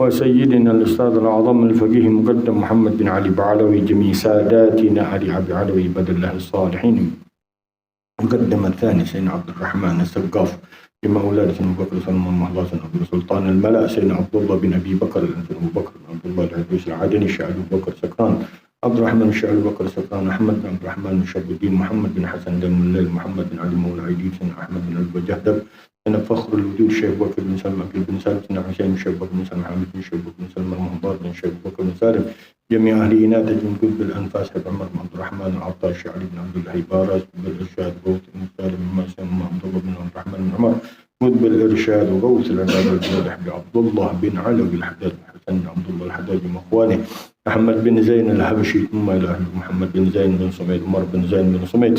وسيدنا الأستاذ الأعظم الفقيه مقدم محمد بن علي بعلوي، جميع ساداتنا علي عبد علوي بدر الله الصالحين. مقدم الثاني سيدنا عبد الرحمن السقاف، جمع أولاد سيدنا أبو بكر سلمان محلاس أبو سلطان الملأ، سيدنا عبد الله بن أبي بكر أبو بكر عبد الله العدوس العدني، الشاعر أبو بكر سكران، عبد الرحمن الشاعر أبو بكر سكران، أحمد بن عبد الرحمن شاب الدين، محمد بن حسن دم الليل، محمد بن علي مولى عيدي، سيدنا أحمد بن أبي جهدب، سيدنا فخر الوجود شيخ بكر بن سلمى بن سالم، سيدنا حسين شيخ بكر بن سلمى، محمد بن شيخ بكر بن سلمى، المهضار بن شيخ بكر بن سالم، جميع أهل إناث من قطب الأنفاس، حب عمر بن عبد الرحمن العطار، علي بن عبد الله باراس، بالإرشاد غوث بن سالم بن مسلم، عبد الله بن عبد الرحمن بن عمر، قطب الإرشاد وغوث العباد الجوادح عبد الله بن علوي الحداد، حسن بن عبد الله الحداد مخوانه، أحمد بن زين الحبشي، ثم إلى محمد بن زين بن سميد، عمر بن زين بن سميد،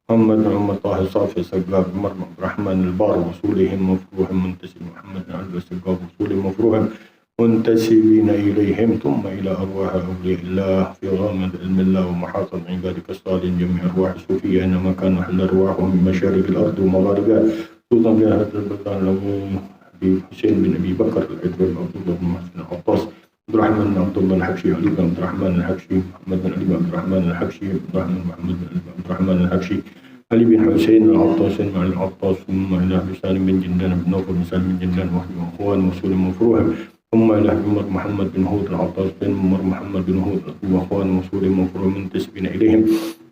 محمد بن عمر طاهر صافي سقاف، عمر بن عبد الرحمن البار، وصولهم مفروهم منتسب، محمد بن علي السقاف، وصولهم مفروهم منتسبين إليهم، ثم إلى أرواح أولياء الله في غامض علم الله ومحاطة عبادك الصالحين، جميع أرواح الصوفية أينما كان محل أرواحهم من مشارق الأرض ومغاربها، خصوصا في هذا البلدان حبيب حسين بن أبي بكر العدوي، عبد الله بن محسن العطاس، عبد الرحمن بن عبد الله الحبشي، علي بن عبد الرحمن الحبشي، محمد بن علي بن عبد الرحمن الحبشي، عبد الرحمن محمد بن عبد الرحمن الحبشي، علي بن حسين العطاس مع العطاس، ثم إلى سالم بن جندان بن نوفل بن سالم بن جندان وأخوان وصول مفروهم، ثم إلى عمر محمد بن هود العطاس بن عمر محمد بن هود وأخوان وصول مفروهم منتسبين إليهم،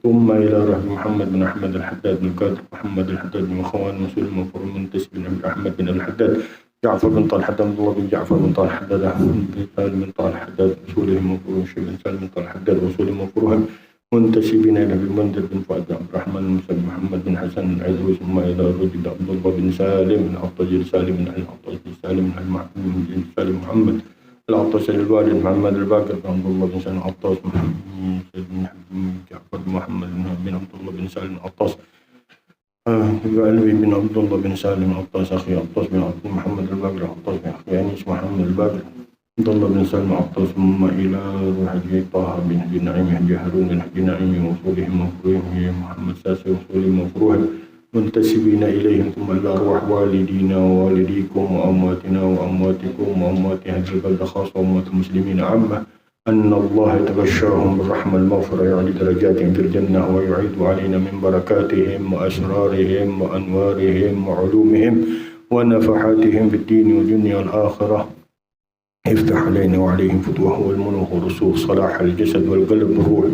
ثم إلى رهب محمد بن أحمد الحداد بن قادر محمد الحداد بن أخوان وصول مفروهم منتسبين إلى أحمد بن الحداد، جعفر بن طلحة عبد الله بن جعفر بن طلحة الحداد، بن سالم بن طلحة الحداد وصولهم مفروهم، شيخ بن سالم بن طلحة الحداد وصولهم مفروهم منتسبين إلى ابن منذر بن فؤاد بن عبد الرحمن المسلم، محمد بن حسن العزوي، ثم إلى رجل عبد الله بن سالم العطاجي، سالم بن العطاجي، سالم بن سالم محمد العطاس الوالد، محمد الباقر بن عبد الله بن سالم العطاس، بن جعفر بن محمد بن عبد الله بن سالم العطاس، علوي بن عبد الله بن سالم العطاس، أخي عطاس بن عبد محمد الباقر العطاس، بن أخي أنيس محمد الباقر عبد الله بن سالم العطاس، ثم إلى حجي طه بن حجي نعيم، حجي هارون بن حجي نعيم وصولهم مفروهم، محمد ساسي وصولهم مفروهم منتسبين إليهم، ثم إلى أرواح والدينا ووالديكم وأمواتنا وأمواتكم وأموات أهل البلد خاصة وأموات المسلمين عامة، أن الله يتغشاهم بالرحمة المغفرة، يعلي درجاتهم في الجنة، ويعيد علينا من بركاتهم وأسرارهم وأنوارهم وعلومهم ونفحاتهم في الدين والدنيا والآخرة، افتح علينا وعليهم فتوح والمنوح والرسوخ، صلاح الجسد والقلب والروح،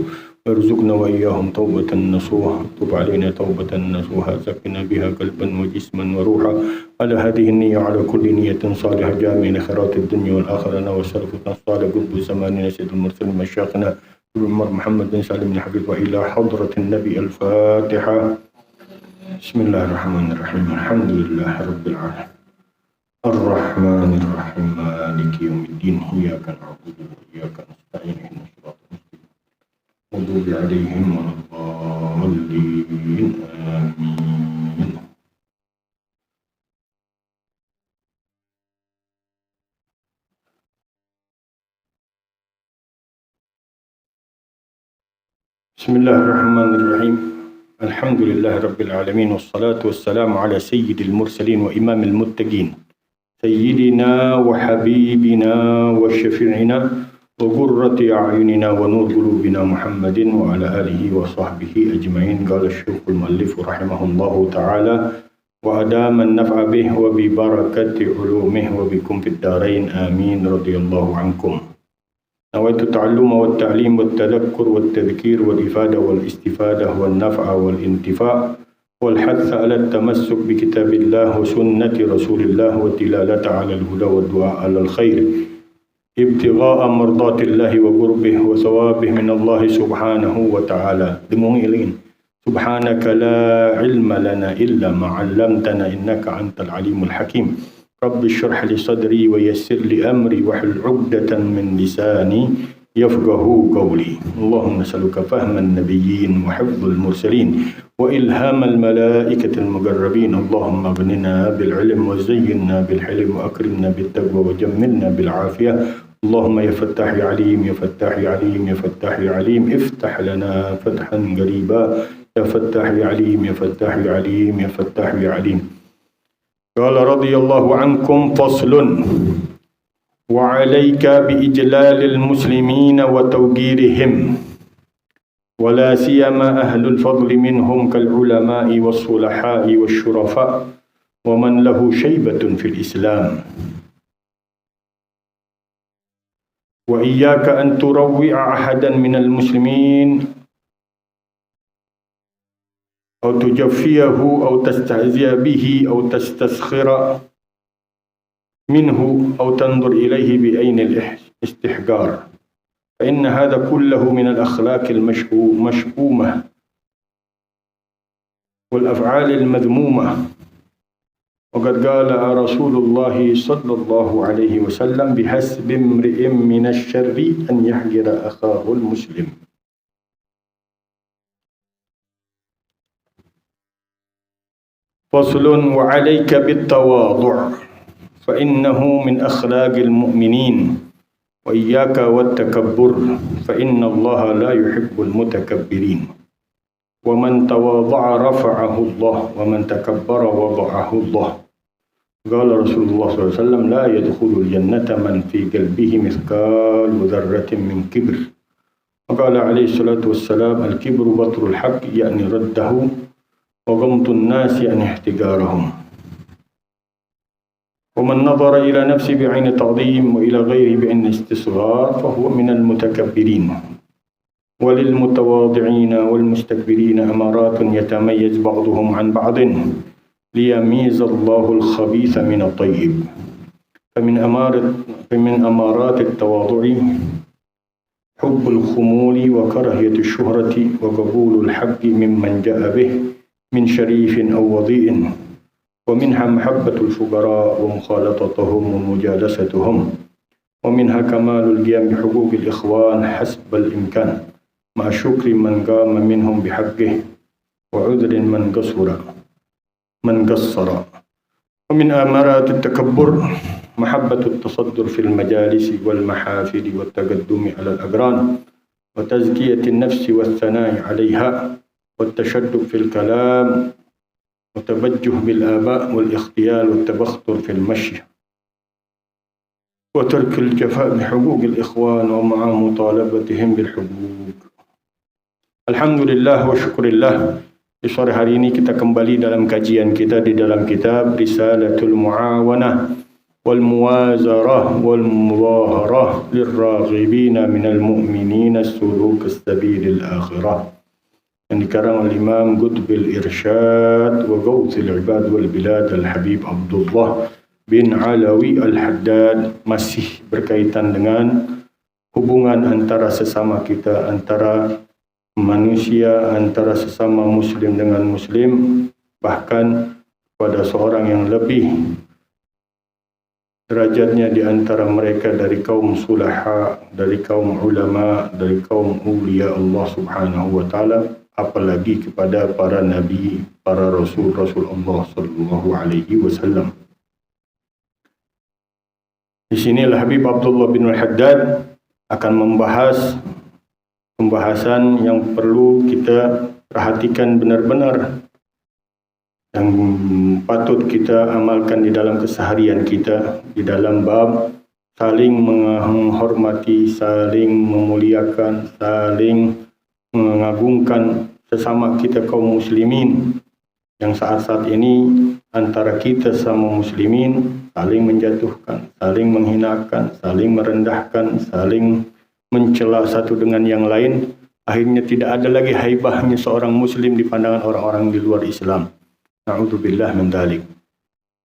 وارزقنا وإياهم توبة نصوحة، تب علينا توبة نصوحة، زكنا بها قلبا وجسما وروحا، على هذه النية، على كل نية صالحة جامعة لخيرات الدنيا والآخرة، أنا وسلفنا الصالح قطب زماننا سيد المرسلين مشايخنا عمر محمد بن سالم بن حبيب، وإلى حضرة النبي. الفاتحة. بسم الله الرحمن الرحيم، الحمد لله رب العالمين، الرحمن الرحيم، مالك يوم الدين، إياك نعبد وإياك نستعين، اهدنا الصراط المستقيم، المغضوب عليهم ولا الضالين، آمين. بسم الله الرحمن الرحيم، الحمد لله رب العالمين، والصلاة والسلام على سيد المرسلين وإمام المتقين، سيدنا وحبيبنا وشفيعنا وقرة أعيننا ونور قلوبنا محمد وعلى آله وصحبه أجمعين. قال الشيخ المؤلف رحمه الله تعالى: وأدام النفع به وببركة علومه وبكم في الدارين، آمين. رضي الله عنكم. نويت التعلم والتعليم والتذكر والتذكير والإفادة والاستفادة والنفع والانتفاع والحث على التمسك بكتاب الله وسنة رسول الله والدلالة على الهدى والدعاء على الخير، ابتغاء مرضات الله وقربه وثوابه من الله سبحانه وتعالى. دموعين سبحانك لا علم لنا إلا ما علمتنا إنك أنت العليم الحكيم. رب اشرح لي صدري ويسر لي أمري واحلل عقدة من لساني يفقه قولي. اللهم نسألك فهم النبيين وحفظ المرسلين وإلهام الملائكة المقربين. اللهم اغننا بالعلم وزينا بالحلم وأكرمنا بالتقوى وجملنا بالعافية. اللهم يا فتاح يا عليم، يا فتاح يا عليم، يا فتاح يا عليم، افتح لنا فتحا قريبا. يا فتاح يا عليم، يا فتاح يا عليم، يا فتاح يا عليم. قال رضي الله عنكم. فصل: وعليك بإجلال المسلمين وتوقيرهم ولا سيما أهل الفضل منهم كالعلماء والصلحاء والشرفاء ومن له شيبة في الإسلام وإياك أن تروع أحدا من المسلمين أو تجفيه أو تستهزئ به أو تستسخر منه أو تنظر إليه بعين الاستحقار فإن هذا كله من الأخلاق المشؤومة والأفعال المذمومة وقد قال رسول الله صلى الله عليه وسلم بحسب امرئ من الشر أن يحقر أخاه المسلم. فصل وعليك بالتواضع فإنه من أخلاق المؤمنين وإياك والتكبر فإن الله لا يحب المتكبرين ومن تواضع رفعه الله ومن تكبر وضعه الله. قال رسول الله صلى الله عليه وسلم لا يدخل الجنة من في قلبه مثقال ذرة من كبر. وقال عليه الصلاة والسلام الكبر بطر الحق يعني رده وغمط الناس يعني احتقارهم. ومن نظر إلى نفسه بعين تعظيم وإلى غيره بعين استصغار فهو من المتكبرين. وللمتواضعين والمستكبرين أمارات يتميز بعضهم عن بعض ليميز الله الخبيث من الطيب. فمن أمارات التواضع حب الخمول وكراهية الشهرة وقبول الحق ممن جاء به من شريف أو وضيء ومنها محبة الفقراء ومخالطتهم ومجالستهم ومنها كمال القيام بحقوق الإخوان حسب الإمكان مع شكر من قام منهم بحقه وعذر من قصر. ومن أمارات التكبر محبة التصدر في المجالس والمحافل والتقدم على الأقران وتزكية النفس والثناء عليها والتشدق في الكلام وتبجه بالآباء والاختيال والتبختر في المشي وترك الجفاء بحقوق الإخوان ومع مطالبتهم بالحقوق. Alhamdulillah wa syukurillah. Di sore hari ini kita kembali dalam kajian kita di dalam kitab Risalatul Mu'awanah wal Muwazarah wal Muzaharah lirraghibina minal mu'minina suluk as-sabilil akhirah yang dikarang oleh Imam Qutbil Irsyad wa Gawthil Ibad wal Bilad Al-Habib Abdullah bin Alawi Al-Haddad, masih berkaitan dengan hubungan antara sesama kita, antara manusia, antara sesama muslim dengan muslim, bahkan pada seorang yang lebih derajatnya di antara mereka dari kaum sulaha, dari kaum ulama, dari kaum ulia Allah Subhanahu wa taala, apalagi kepada para nabi, para rasul Allah sallallahu alaihi wasallam. Di sini Habib Abdullah bin Al-Haddad akan membahas pembahasan yang perlu kita perhatikan benar-benar, yang patut kita amalkan di dalam keseharian kita, di dalam bab saling menghormati, saling memuliakan, saling mengagungkan sesama kita kaum muslimin, yang saat-saat ini antara kita sama muslimin saling menjatuhkan, saling menghinakan, saling merendahkan, saling mencela satu dengan yang lain. Akhirnya tidak ada lagi haibahnya seorang muslim di pandangan orang-orang di luar Islam. Na'udzubillah min dzalik.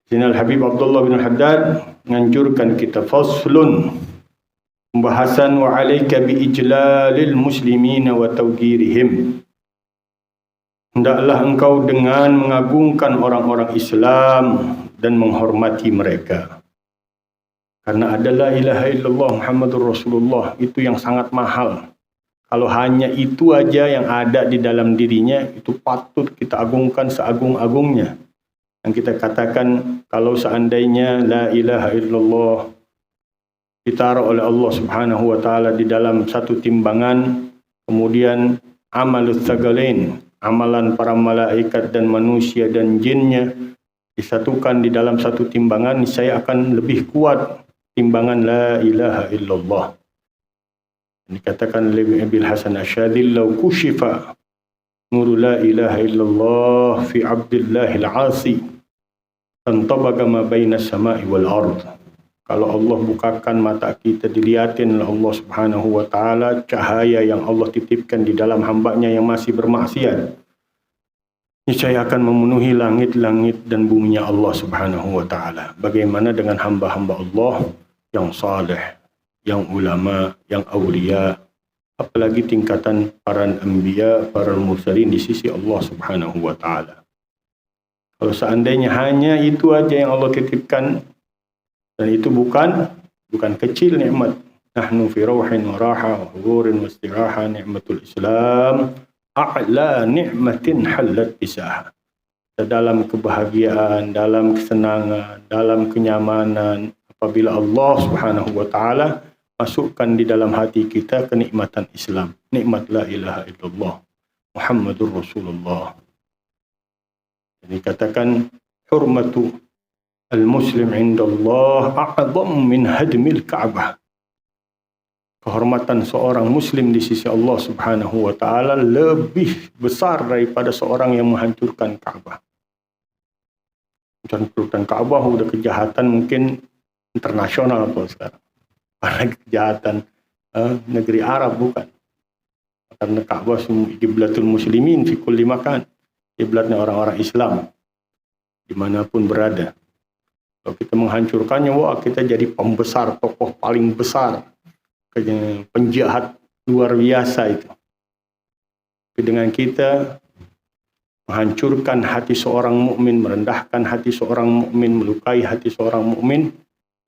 Sini Al-Habib Abdullah bin Haddad menganjurkan kita faslun, pembahasan wa alaika bi ijlalil muslimina wa tawqirihim. Hendaklah engkau dengan mengagungkan orang-orang Islam dan menghormati mereka. Karena ada la ilaha illallah Muhammadur Rasulullah, itu yang sangat mahal. Kalau hanya itu aja yang ada di dalam dirinya, itu patut kita agungkan seagung-agungnya. Yang kita katakan, kalau seandainya la ilaha illallah ditaruh oleh Allah Subhanahu wa taala di dalam satu timbangan, kemudian amalus sagalain, amalan para malaikat dan manusia dan jinnya disatukan di dalam satu timbangan, saya akan lebih kuat timbangan la ilaha illallah. Dikatakan oleh Abil Hasan Asyadili, "Lau kushifa nuru la ilaha illallah fi Abdillahil Asi, tantabaga ma baina samai wal ard." Kalau Allah bukakan mata kita, dilihatin oleh Allah Subhanahu wa taala cahaya yang Allah titipkan di dalam hambanya yang masih bermaksiat, niscaya akan memenuhi langit-langit dan buminya Allah Subhanahu wa taala. Bagaimana dengan hamba-hamba Allah yang saleh, yang ulama, yang aulia, apalagi tingkatan para anbiya, para mursalin di sisi Allah Subhanahu wa taala. Kalau seandainya hanya itu aja yang Allah titipkan, dan itu bukan kecil nikmat. Nahnu fi rauhin wa raha wa huburin wa istiraha, nikmatul Islam a'la ni'matin halat bisaha. Dalam kebahagiaan, dalam kesenangan, dalam kenyamanan, apabila Allah Subhanahu wa taala masukkan di dalam hati kita kenikmatan Islam, nikmat la ilaha illallah Muhammadur Rasulullah. Jadi katakan hurmatu al-muslim indallah a'zam min hadmil Ka'bah. Kehormatan seorang muslim di sisi Allah Subhanahu wa taala lebih besar daripada seorang yang menghancurkan Ka'bah. Menghancurkan Ka'bah udah kejahatan mungkin internasional kalau sekarang. Karena kejahatan negeri Arab bukan. Karena Ka'bah qiblatul muslimin fi kulli makan. Kiblatnya orang-orang Islam dimanapun berada. Kalau kita menghancurkannya, wah kita jadi pembesar, tokoh paling besar, penjahat luar biasa itu. Tapi dengan kita menghancurkan hati seorang mukmin, merendahkan hati seorang mukmin, melukai hati seorang mukmin,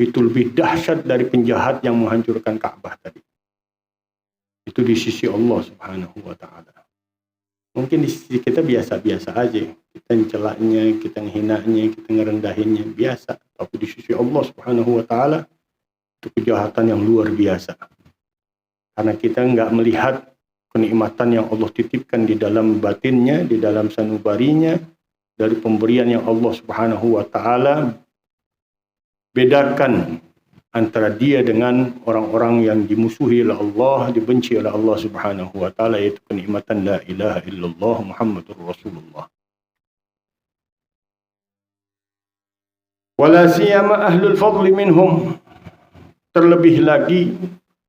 itu lebih dahsyat dari penjahat yang menghancurkan Ka'bah tadi. Itu di sisi Allah Subhanahu wa taala. Mungkin di sisi kita biasa-biasa aja. Kita mencelaknya, kita menghinanya, kita ngerendahinnya, biasa. Tapi di sisi Allah Subhanahu wa taala itu kejahatan yang luar biasa. Karena kita enggak melihat kenikmatan yang Allah titipkan di dalam batinnya, di dalam sanubarinya, dari pemberian yang Allah Subhanahu wa taala. Bedakan antara dia dengan orang-orang yang dimusuhi oleh Allah, dibenci oleh Allah Subhanahu wa taala, yaitu kenikmatan la ilaha illallah Muhammadur Rasulullah. Wala siyama ahlul fadli minhum, terlebih lagi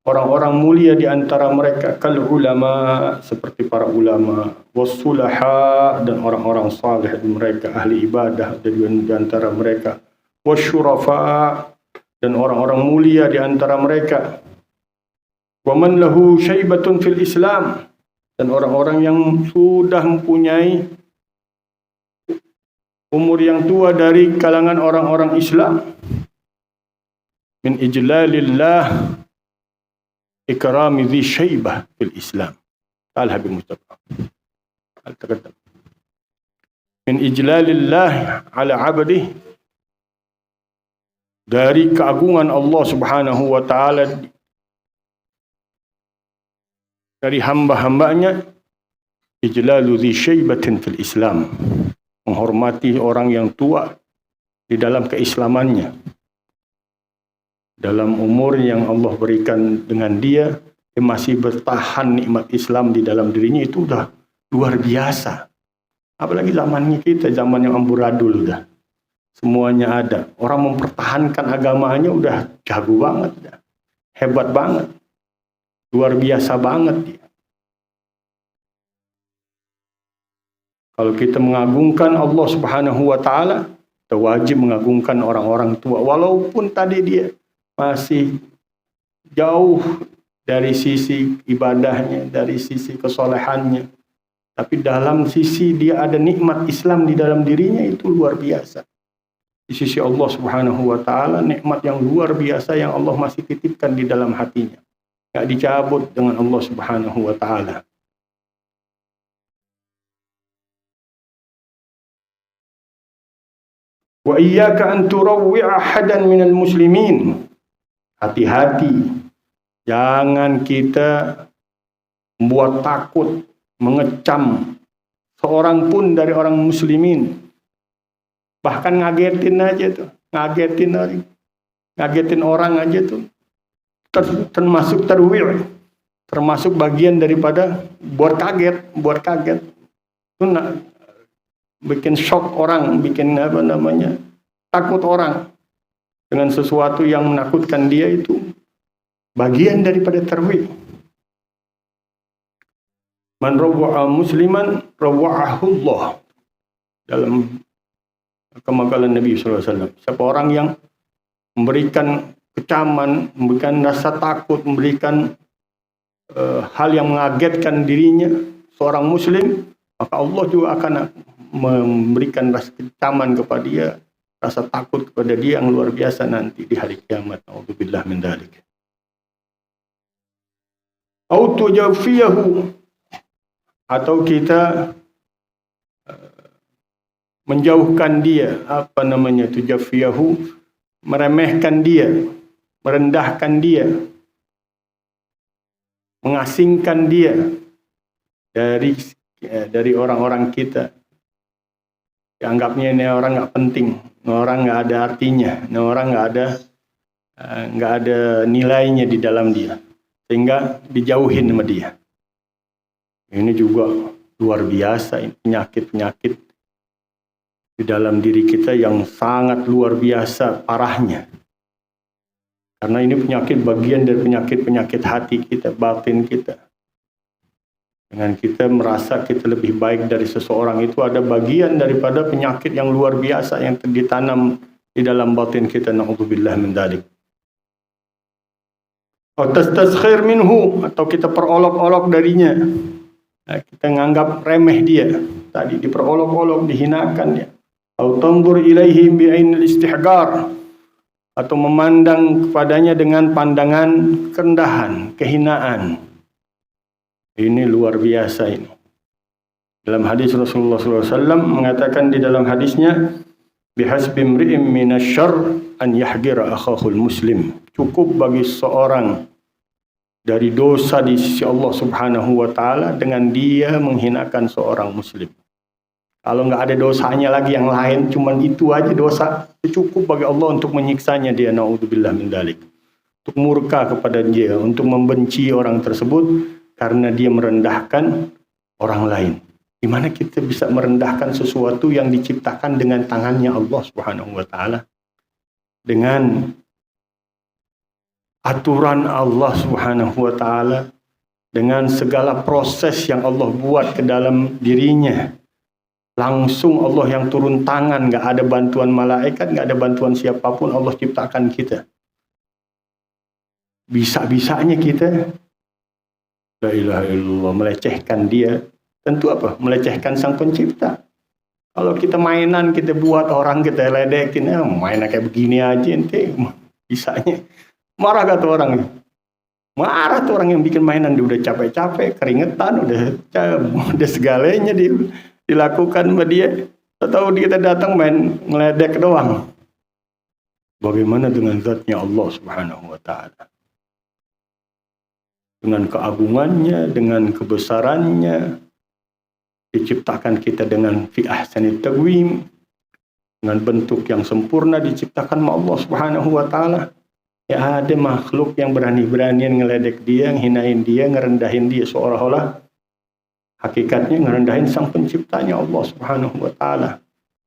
orang-orang mulia di antara mereka, kal ulama, seperti para ulama, wassulaha, dan orang-orang saleh mereka, ahli ibadah di antara mereka, wasyurafa, dan orang-orang mulia di antara mereka, wa man lahu syaibatun fil Islam, dan orang-orang yang sudah mempunyai umur yang tua dari kalangan orang-orang Islam, min ijlalillah ikrami dhi syaibah fil Islam. Al-Habib Mustafa al-Taqaddam. Min ijlalillah ala abdih, dari keagungan Allah Subhanahu wa taala dari hamba-hambanya, ijlalu dhi syaibatin fil Islam, menghormati orang yang tua di dalam keislamannya, dalam umur yang Allah berikan dengan dia masih bertahan nikmat Islam di dalam dirinya, itu udah luar biasa. Apalagi zamannya kita, zaman yang amburadul, udah semuanya ada. Orang mempertahankan agamanya udah jago banget, udah hebat banget, luar biasa banget dia. Kalau kita mengagungkan Allah Subhanahu wa taala, kita wajib mengagungkan orang-orang tua, walaupun tadi dia masih jauh dari sisi ibadahnya, dari sisi kesolehannya, tapi dalam sisi dia ada nikmat Islam di dalam dirinya, itu luar biasa. Di sisi Allah Subhanahu wa taala, nikmat yang luar biasa yang Allah masih titipkan di dalam hatinya, enggak dicabut dengan Allah Subhanahu wa taala. Wa iyyaka an turawwi'a ahadan minal muslimin. Hati-hati, jangan kita membuat takut, mengecam seorang pun dari orang muslimin. Bahkan ngagetin aja tuh, ngagetin orang. ngagetin orang aja tuh termasuk tarwi', termasuk bagian daripada buat kaget itu bikin shock orang, bikin takut orang dengan sesuatu yang menakutkan dia, itu bagian daripada tarwi'. Man rawwa'a musliman rawwa'ahu Allah, dalam kemakalan Nabi SAW. Siapa orang yang memberikan kecaman, memberikan rasa takut, memberikan hal yang mengagetkan dirinya seorang muslim, maka Allah juga akan memberikan rasa kecaman kepada dia, rasa takut kepada dia yang luar biasa nanti di hari kiamat. A'udzubillah min dzalik. Au tujafiyahu, atau kita menjauhkan dia, tujafiyahu, meremehkan dia, merendahkan dia, mengasingkan dia dari orang-orang kita. Anggapnya ini orang nggak penting, ini orang nggak ada artinya, ini orang nggak ada nilainya di dalam dia, sehingga dijauhin sama dia. Ini juga luar biasa, penyakit-penyakit di dalam diri kita yang sangat luar biasa parahnya. Karena ini penyakit, bagian dari penyakit-penyakit hati kita, batin kita. Dengan kita merasa kita lebih baik dari seseorang, itu ada bagian daripada penyakit yang luar biasa yang ditanam di dalam batin kita. Na'udzubillah min dzalik. Tastaskhir minhu, atau kita perolok-olok darinya. Kita nganggap remeh dia, tadi diperolok-olok, dihinakan dia. Atau tanzur ilaihi bi'ainil istihgar, atau memandang kepadanya dengan pandangan kerendahan, kehinaan. Ini luar biasa ini. Dalam hadis Rasulullah SAW mengatakan di dalam hadisnya, bihasbi imri'in minasyarr an yahgira akhahul muslim. Cukup bagi seorang dari dosa di sisi Allah Subhanahu wa taala dengan dia menghinakan seorang muslim. Kalau nggak ada dosanya lagi yang lain, cuman itu aja dosa, itu cukup bagi Allah untuk menyiksanya dia, naudzubillah min dzalik. Untuk murka kepada dia, untuk membenci orang tersebut karena dia merendahkan orang lain. Di mana kita bisa merendahkan sesuatu yang diciptakan dengan tangannya Allah Subhanahu wa taala, dengan aturan Allah Subhanahu wa taala, dengan segala proses yang Allah buat ke dalam dirinya. Langsung Allah yang turun tangan, nggak ada bantuan malaikat, nggak ada bantuan siapapun, Allah ciptakan kita. Bisa-bisanya kita, la ilaha illallah, melecehkan dia. Tentu apa? Melecehkan sang pencipta. Kalau kita mainan, kita buat orang, kita ledekin, mainan kayak begini aja, ente bisanya. Marah gak tuh orang? Marah tuh orang yang bikin mainan, dia udah capek-capek, keringetan, udah segalanya dilakukan sama dia. Atau kita datang main ngeledek doang. Bagaimana dengan zatnya Allah Subhanahu wa taala? Dengan keagungannya, dengan kebesarannya, diciptakan kita dengan fi ahsanit taqwim, dengan bentuk yang sempurna diciptakan sama Allah Subhanahu wa taala. Ya ada makhluk yang berani-beranian ngeledek dia, ngehinain dia, ngerendahin dia, seolah-olah hakikatnya ngerendahin sang penciptanya Allah Subhanahu wa taala.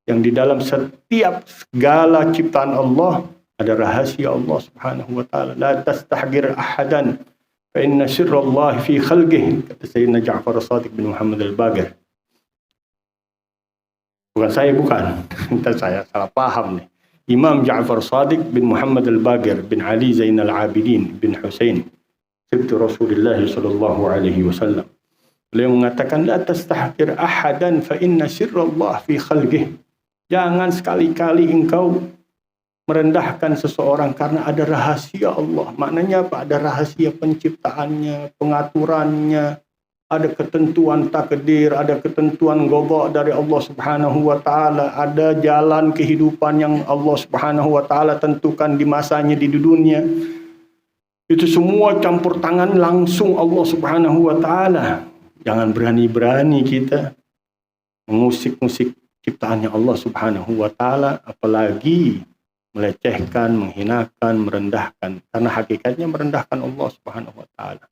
Yang di dalam setiap segala ciptaan Allah ada rahasia Allah Subhanahu wa taala. La tastahgir ahadan fa inna sirrallahi fi khalqihi, kata Sayyidina Ja'far As-Shadiq bin Muhammad Al-Baqir. Bukan saya, bukan. Entah saya salah paham nih. Imam Ja'far Shadiq bin Muhammad Al-Baqir bin Ali Zainal Abidin bin Husain, sibtu Rasulullah sallallahu alaihi wasallam. Beliau mengatakan, la tastahqir ahadan fa inna sirrallah fi khalqihi. Jangan sekali-kali engkau merendahkan seseorang karena ada rahasia Allah. Maknanya apa? Ada rahasia penciptaannya, pengaturannya, ada ketentuan takdir, ada ketentuan qada dari Allah Subhanahu wa taala, ada jalan kehidupan yang Allah Subhanahu wa taala tentukan di masanya di dunia. Itu semua campur tangan langsung Allah Subhanahu wa taala. Jangan berani-berani kita mengusik-musik ciptaannya Allah Subhanahu wa taala, apalagi melecehkan, menghinakan, merendahkan. Karena hakikatnya merendahkan Allah Subhanahu wa taala.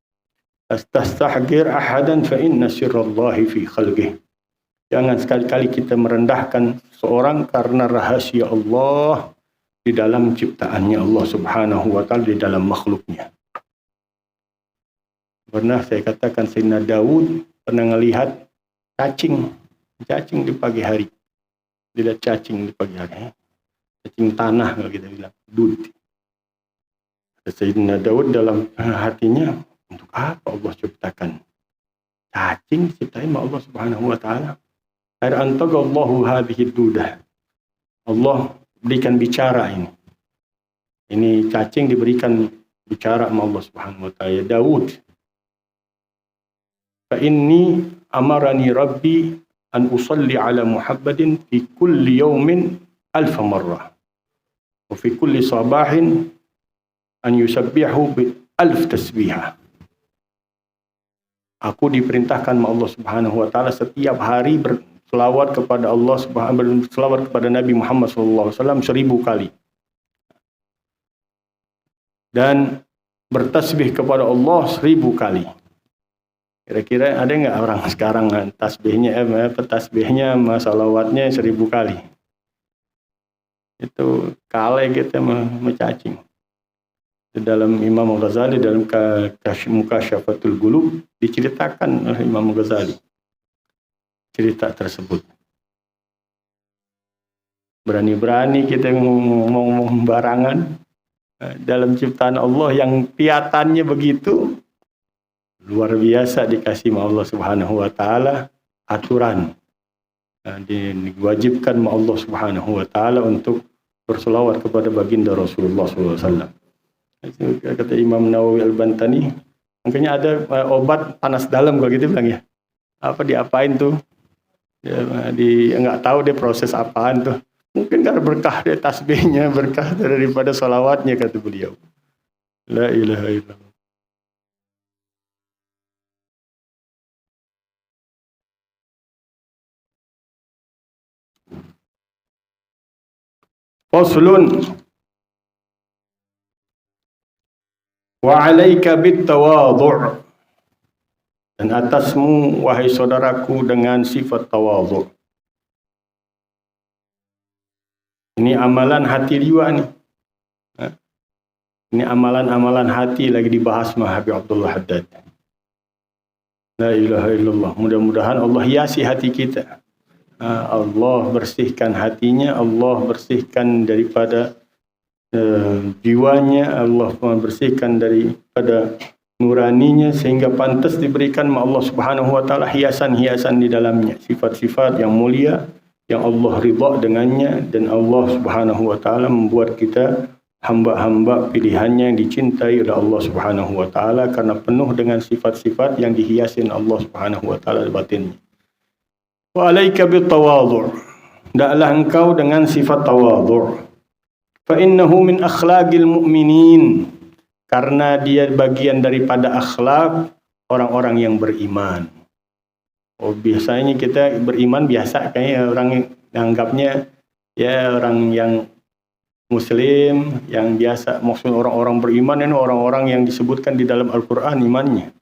Tastahqir ahadan fa inna sirrallahi fi khalqih. Jangan sekali-kali kita merendahkan seorang karena rahasia Allah di dalam ciptaannya Allah Subhanahu wa taala, di dalam makhluknya. Pernah saya katakan Sayyidina Daud pernah melihat cacing di pagi hari. Dilihat cacing di pagi hari. Cacing tanah kalau kita bilang, dud. Sayyidina Daud dalam hatinya, untuk apa Allah ciptakan cacing diciptain oleh Allah Subhanahu wa taala? Air antagallahu hadhihi dudah. Allah berikan bicara ini. Ini cacing diberikan bicara sama Allah Subhanahu wa taala. Ya Daud, fa inni amarani rabbi an usalli ala Muhammadin fi kulli yawmin alf marrah. Wa fi kulli sabahin an yusabbihu bi alf tasbihah. Aku diperintahkan oleh Allah Subhanahu wa taala setiap hari berselawat kepada Allah berselawat kepada Nabi Muhammad sallallahu alaihi wasallam 1000 kali. Dan bertasbih kepada Allah 1000 kali. Kira-kira ada enggak orang sekarang tasbihnya salawatnya 1000 kali? Itu kale kita mencacing. Dalam Imam Ghazali dalam Mukasyafatul Qulub diceritakan oleh Imam Ghazali cerita tersebut. Berani-berani kita ngomong barangan dalam ciptaan Allah yang piatannya begitu luar biasa, dikasih Allah Subhanahu wa taala aturan. Diwajibkan Allah Subhanahu wa taala untuk berselawat kepada baginda Rasulullah SAW. Kata Imam Nawawi Al-Bantani, makanya ada obat panas dalam kalau gitu bilang ya. Apa diapain tuh? Enggak tahu dia proses apaan tuh. Mungkin karena berkah dari tasbihnya, berkah daripada salawatnya, kata beliau. La ilaha illallah. Faslun wa 'alaika bit tawadhu'. Dan atasmu wahai saudaraku dengan sifat tawadhu'. Ini amalan hati jiwa nih. Ini amalan-amalan hati lagi dibahas sama Habib Abdullah Haddad. La ilaha illallah. Mudah-mudahan Allah hiasi hati kita. Allah bersihkan hatinya, Allah bersihkan daripada jiwanya, Allah bersihkan daripada nuraninya sehingga pantas diberikan Allah Subhanahu wa taala hiasan-hiasan di dalamnya, sifat-sifat yang mulia yang Allah ridha dengannya, dan Allah Subhanahu wa taala membuat kita hamba-hamba pilihannya yang dicintai oleh Allah Subhanahu wa taala karena penuh dengan sifat-sifat yang dihiasin Allah Subhanahu wa taala batinnya. Wa 'alaika bit tawadhu'. Hendaklah engkau dengan sifat tawadhu'. Fa innahu min akhlaqil mu'minin. Karena dia bagian daripada akhlak orang-orang yang beriman. Oh, biasanya kita beriman biasa kayak orang anggapnya ya orang yang muslim yang biasa. Maksud orang-orang beriman ini orang-orang yang disebutkan di dalam Al-Qur'an imannya.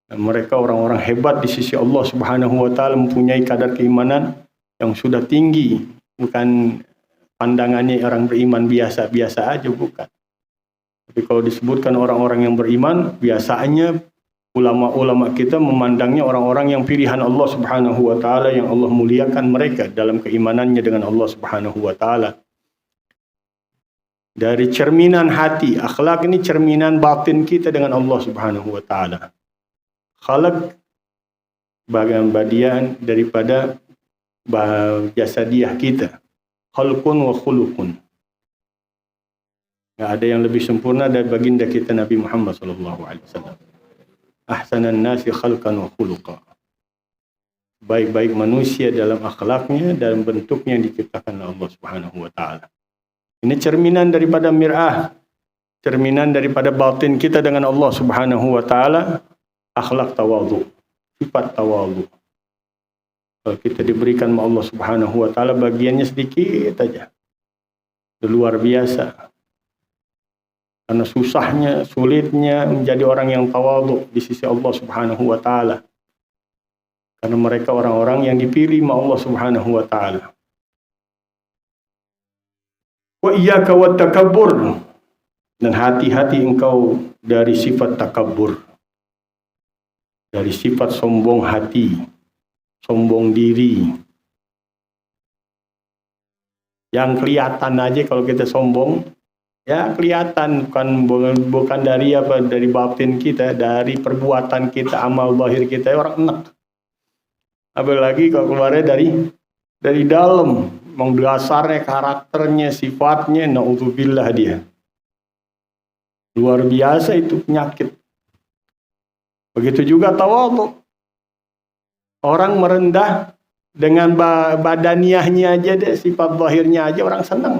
Mereka orang-orang hebat di sisi Allah Subhanahu wa taala, mempunyai kadar keimanan yang sudah tinggi, bukan pandangannya orang beriman biasa-biasa aja, bukan. Tapi kalau disebutkan orang-orang yang beriman, biasanya ulama-ulama kita memandangnya orang-orang yang pilihan Allah Subhanahu wa taala, yang Allah muliakan mereka dalam keimanannya dengan Allah Subhanahu wa taala. Dari cerminan hati, akhlak ini cerminan batin kita dengan Allah Subhanahu wa taala. Khalaq bagian daripada jasadiah kita. Khalqun wa khuluqun. Enggak ada yang lebih sempurna dari baginda kita Nabi Muhammad sallallahu alaihi wasallam. Ahsanan nasi khalqan wa khuluqa. Baik-baik manusia dalam akhlaknya, dalam bentuknya yang diciptakan oleh Allah Subhanahu wa taala. Ini cerminan daripada mir'ah, cerminan daripada batin kita dengan Allah Subhanahu wa taala, akhlak tawadhu, sifat tawadhu. Kalau kita diberikan oleh Allah Subhanahu wa taala bagiannya sedikit aja. luar biasa. Karena sulitnya menjadi orang yang tawadhu di sisi Allah Subhanahu wa taala. Karena mereka orang-orang yang dipilih oleh Allah Subhanahu wa taala. Wa iyyaka wat takabbur, dan hati-hati engkau dari sifat takabbur. Dari sifat sombong hati, sombong diri. Yang kelihatan aja kalau kita sombong, ya kelihatan, bukan dari dari batin kita, dari perbuatan kita, amal zahir kita, orang enak. Apalagi kalau keluarnya dari dalam, memang dasarnya, karakternya, sifatnya, naudzubillah dia. Luar biasa itu penyakit. Begitu juga tawadhu. Orang merendah dengan badaniahnya aja deh, sifat zahirnya aja orang senang.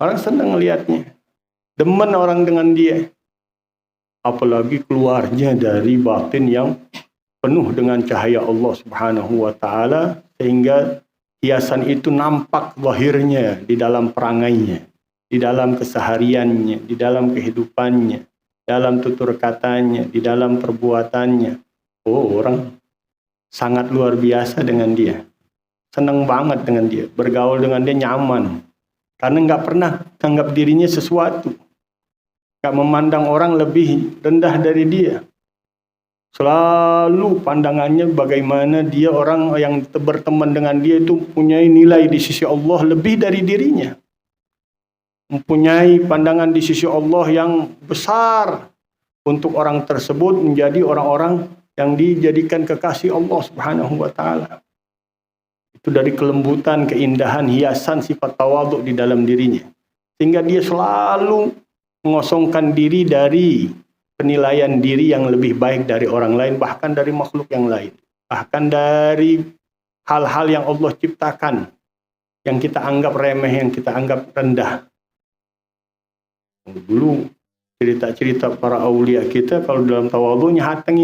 Orang senang lihatnya. Demen orang dengan dia. Apalagi keluarnya dari batin yang penuh dengan cahaya Allah Subhanahu wa taala, sehingga hiasan itu nampak zahirnya di dalam perangainya, di dalam kesehariannya, di dalam kehidupannya, dalam tutur katanya, di dalam perbuatannya. Oh, orang sangat luar biasa dengan dia. Senang banget dengan dia. Bergaul dengan dia nyaman. Karena nggak pernah anggap dirinya sesuatu. Nggak memandang orang lebih rendah dari dia. Selalu pandangannya bagaimana dia, orang yang berteman dengan dia itu punya nilai di sisi Allah lebih dari dirinya. Mempunyai pandangan di sisi Allah yang besar untuk orang tersebut menjadi orang-orang yang dijadikan kekasih Allah Subhanahu wa taala. Itu dari kelembutan, keindahan, hiasan sifat tawadhu di dalam dirinya. Sehingga dia selalu mengosongkan diri dari penilaian diri yang lebih baik dari orang lain, bahkan dari makhluk yang lain. Bahkan dari hal-hal yang Allah ciptakan, yang kita anggap remeh, yang kita anggap rendah. Dulu cerita-cerita para aulia kita, kalau dalam tawadhunya hati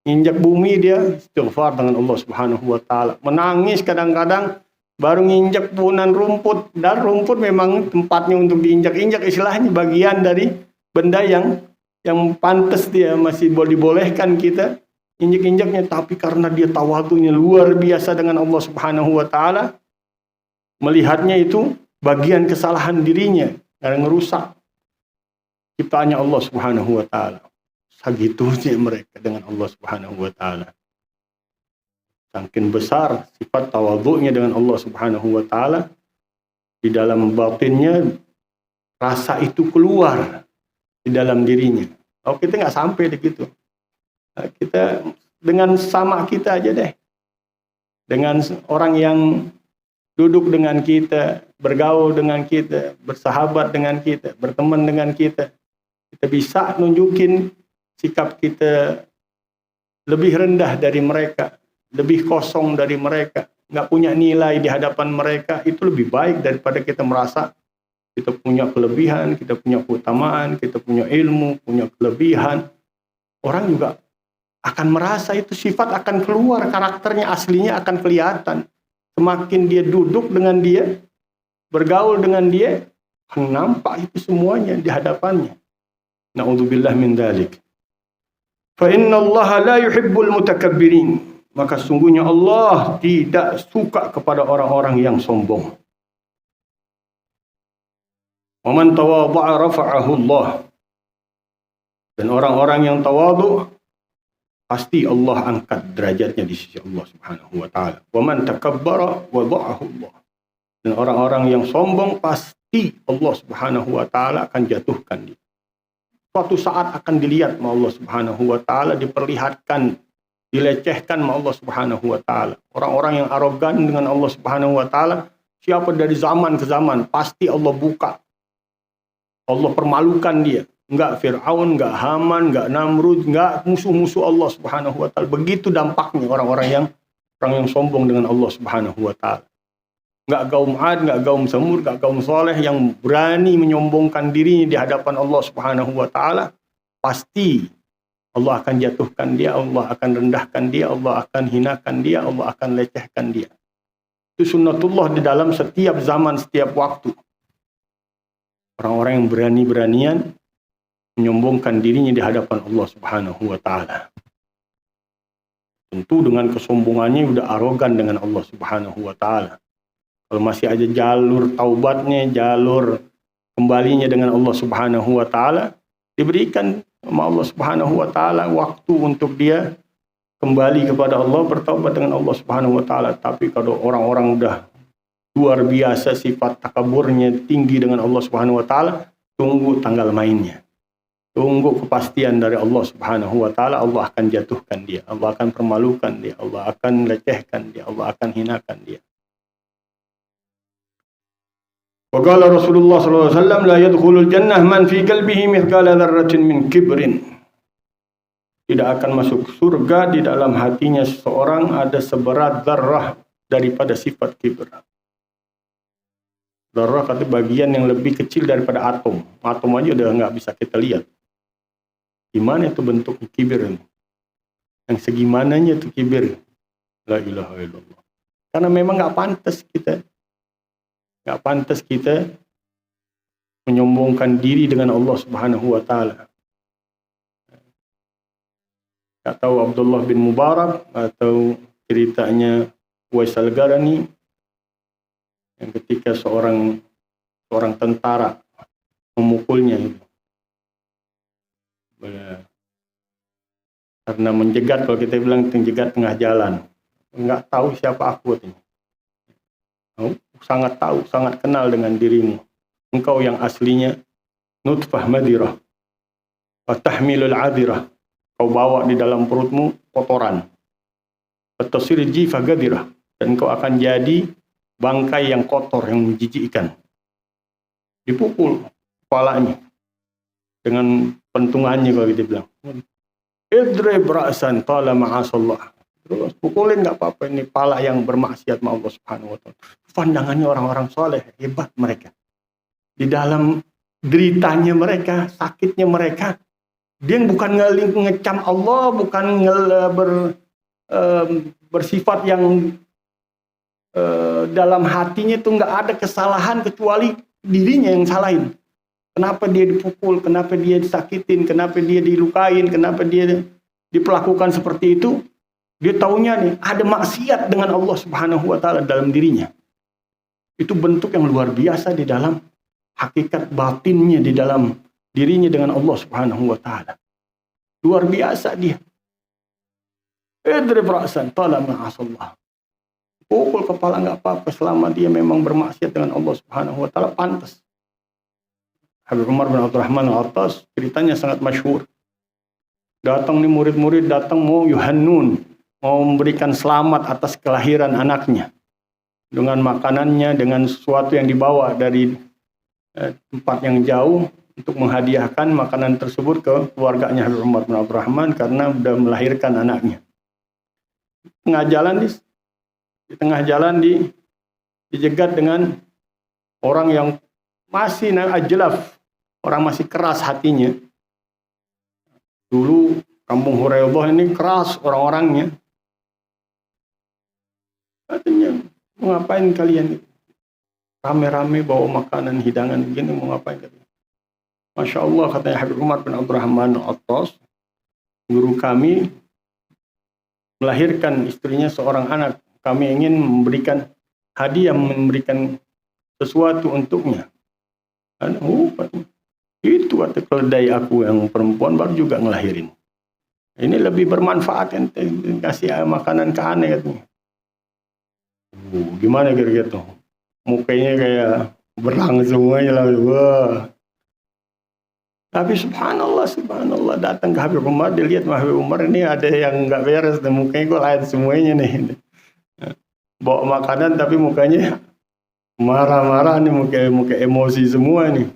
nginjak bumi, dia istighfar dengan Allah Subhanahu wa taala. Menangis kadang-kadang baru nginjak punan rumput, dan rumput memang tempatnya untuk diinjak-injak, istilahnya bagian dari benda yang pantas dia masih dibolehkan kita injak-injaknya, tapi karena dia tawadhunya luar biasa dengan Allah Subhanahu wa taala, melihatnya itu bagian kesalahan dirinya yang merusak ciptaannya Allah Subhanahu wa taala. Segitunya mereka dengan Allah Subhanahu wa taala. Saking besar sifat tawadhunya dengan Allah Subhanahu wa taala, di dalam batinnya rasa itu keluar di dalam dirinya. Kalau kita nggak sampai begitu, kita dengan sama kita aja deh, dengan orang yang duduk dengan kita, bergaul dengan kita, bersahabat dengan kita, berteman dengan kita bisa nunjukin sikap kita lebih rendah dari mereka, lebih kosong dari mereka, nggak punya nilai di hadapan mereka. Itu lebih baik daripada kita merasa kita punya kelebihan, kita punya keutamaan, kita punya ilmu, punya kelebihan. Orang juga akan merasa itu sifat akan keluar, karakternya aslinya akan kelihatan. Semakin dia duduk dengan dia, bergaul dengan dia, akan nampak itu semuanya di hadapannya. Na'udzubillah min dzalik. Fa inna Allah la yuhibbul mutakabbirin. Maka sungguhnya Allah tidak suka kepada orang-orang yang sombong. Wa man tawadha'a rafa'ahu Allah. Dan orang-orang yang tawadhu pasti Allah angkat derajatnya di sisi Allah Subhanahu wa taala. Wa man takabbara wada'ahu Allah. Dan orang-orang yang sombong pasti Allah Subhanahu wa taala akan jatuhkan dia. Suatu saat akan dilihat sama Allah Subhanahu wa taala, diperlihatkan, dilecehkan sama Allah Subhanahu wa taala. Orang-orang yang arogan dengan Allah Subhanahu wa taala, siapa dari zaman ke zaman pasti Allah buka. Allah permalukan dia. Enggak Fir'aun, enggak Haman, enggak Namrud, enggak musuh-musuh Allah Subhanahu wa taala. Begitu dampaknya orang yang sombong dengan Allah Subhanahu wa taala. Enggak kaum Ad, enggak kaum Samud, enggak kaum Saleh yang berani menyombongkan dirinya di hadapan Allah Subhanahu wa taala, pasti Allah akan jatuhkan dia, Allah akan rendahkan dia, Allah akan hinakan dia, Allah akan lecehkan dia. Itu sunnatullah di dalam setiap zaman, setiap waktu. Orang-orang yang berani-beranian menyombongkan dirinya di hadapan Allah Subhanahu wa taala. Tentu dengan kesombongannya udah arogan dengan Allah Subhanahu wa taala. Kalau masih aja jalur taubatnya, jalur kembalinya dengan Allah Subhanahu wa taala, diberikan sama Allah Subhanahu wa taala waktu untuk dia kembali kepada Allah, bertaubat dengan Allah Subhanahu wa taala. Tapi kalau orang-orang udah luar biasa sifat takaburnya tinggi dengan Allah Subhanahu wa taala, tunggu tanggal mainnya. Tunggu kepastian dari Allah Subhanahu wa taala, Allah akan jatuhkan dia, Allah akan permalukan dia, Allah akan lecehkan dia, Allah akan hinakan dia. Wa qala Rasulullah sallallahu alaihi wasallam la yadkhulul jannah man fi qalbihi mithqala dzarratin min kibrin. Tidak akan masuk surga di dalam hatinya seseorang ada seberat zarrah daripada sifat kibir. Zarrah kata bagian yang lebih kecil daripada atom. Atom aja udah nggak bisa kita lihat. Gimana itu bentuk kibir ini? Yang segimananya itu kibir? La ilaha illallah. Karena memang nggak pantas kita menyombongkan diri dengan Allah Subhanahu wa taala. Nggak tahu Abdullah bin Mubarak atau ceritanya Uwais Al-Qarani yang ketika seorang tentara memukulnya itu. Karena menjegat, kalau kita bilang menjegat tengah jalan, nggak tahu siapa aku ini. Sangat tahu, sangat kenal dengan dirimu. Engkau yang aslinya nutfah madirah, wa tahmilul adirah. Kau bawa di dalam perutmu kotoran. Fatasir jifa gadirah, dan kau akan jadi bangkai yang kotor, yang menjijikkan. Dipukul kepalanya dengan pentungannya kalau kita bilang. Idrib ra'san qala ma'asallah. Terus pukulin nggak apa-apa, ini pala yang bermaksiat sama Allah Subhanahu wa taala. Pandangannya orang-orang soleh, hebat mereka. Di dalam deritanya mereka, sakitnya mereka, dia bukan ngecam Allah, bukan bersifat yang dalam hatinya itu nggak ada kesalahan kecuali dirinya yang salahin. Kenapa dia dipukul, kenapa dia disakitin, kenapa dia dilukain, kenapa dia diperlakukan seperti itu? Dia taunya nih ada maksiat dengan Allah Subhanahu wa taala dalam dirinya. Itu bentuk yang luar biasa di dalam hakikat batinnya, di dalam dirinya dengan Allah Subhanahu wa taala. Luar biasa dia. Idrib ra'san tala ma'asallah. Pukul kepala nggak apa-apa selama dia memang bermaksiat dengan Allah Subhanahu wa taala, pantas. Habib Umar bin Abdurrahman Al-Attas ceritanya sangat masyhur. Datang nih murid-murid, datang mau yuhannun, mau memberikan selamat atas kelahiran anaknya. Dengan makanannya, dengan sesuatu yang dibawa dari tempat yang jauh untuk menghadiahkan makanan tersebut ke keluarganya Habib Umar bin Abdurrahman karena sudah melahirkan anaknya. Di tengah jalan dijegat dengan orang yang masih ajlaf, orang masih keras hatinya. Dulu kampung Huraidah ini keras orang-orangnya. Katanya, mau ngapain kalian? Rame-rame bawa makanan, hidangan begini, mau ngapain kalian? Masya Allah, katanya Habib Umar bin Abdurrahman Al-Attas, guru kami melahirkan istrinya seorang anak. Kami ingin memberikan hadiah, memberikan sesuatu untuknya. Itu kata keledai aku yang perempuan baru juga ngelahirin. Ini lebih bermanfaat kan, kasih makanan ke aneh katanya. Gimana kira-kira tuh? Mukanya kayak berlang semuanya lah. Wah. Tapi subhanallah datang ke Habib Umar, dilihat Habib Umar ini ada yang nggak beres, dan mukanya kok lain semuanya nih. Bawa makanan tapi mukanya marah-marah nih, muka emosi semua nih.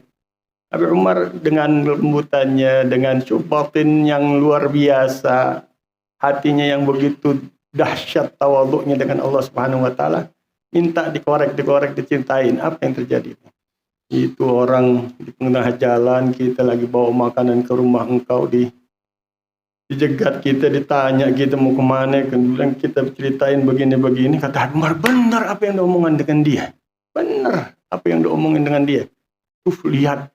Habib Umar dengan lembutannya, dengan syubatin yang luar biasa, hatinya yang begitu dahsyat tawaduknya dengan Allah Subhanahu wa taala, minta dikorek, dicintain. Apa yang terjadi? Itu orang di tengah jalan, kita lagi bawa makanan ke rumah engkau, Dijegat kita, ditanya kita mau kemana, kemudian kita ceritain begini-begini, kata Habib Umar, benar apa yang diomongin dengan dia. Benar apa yang diomongin dengan dia. Lihat.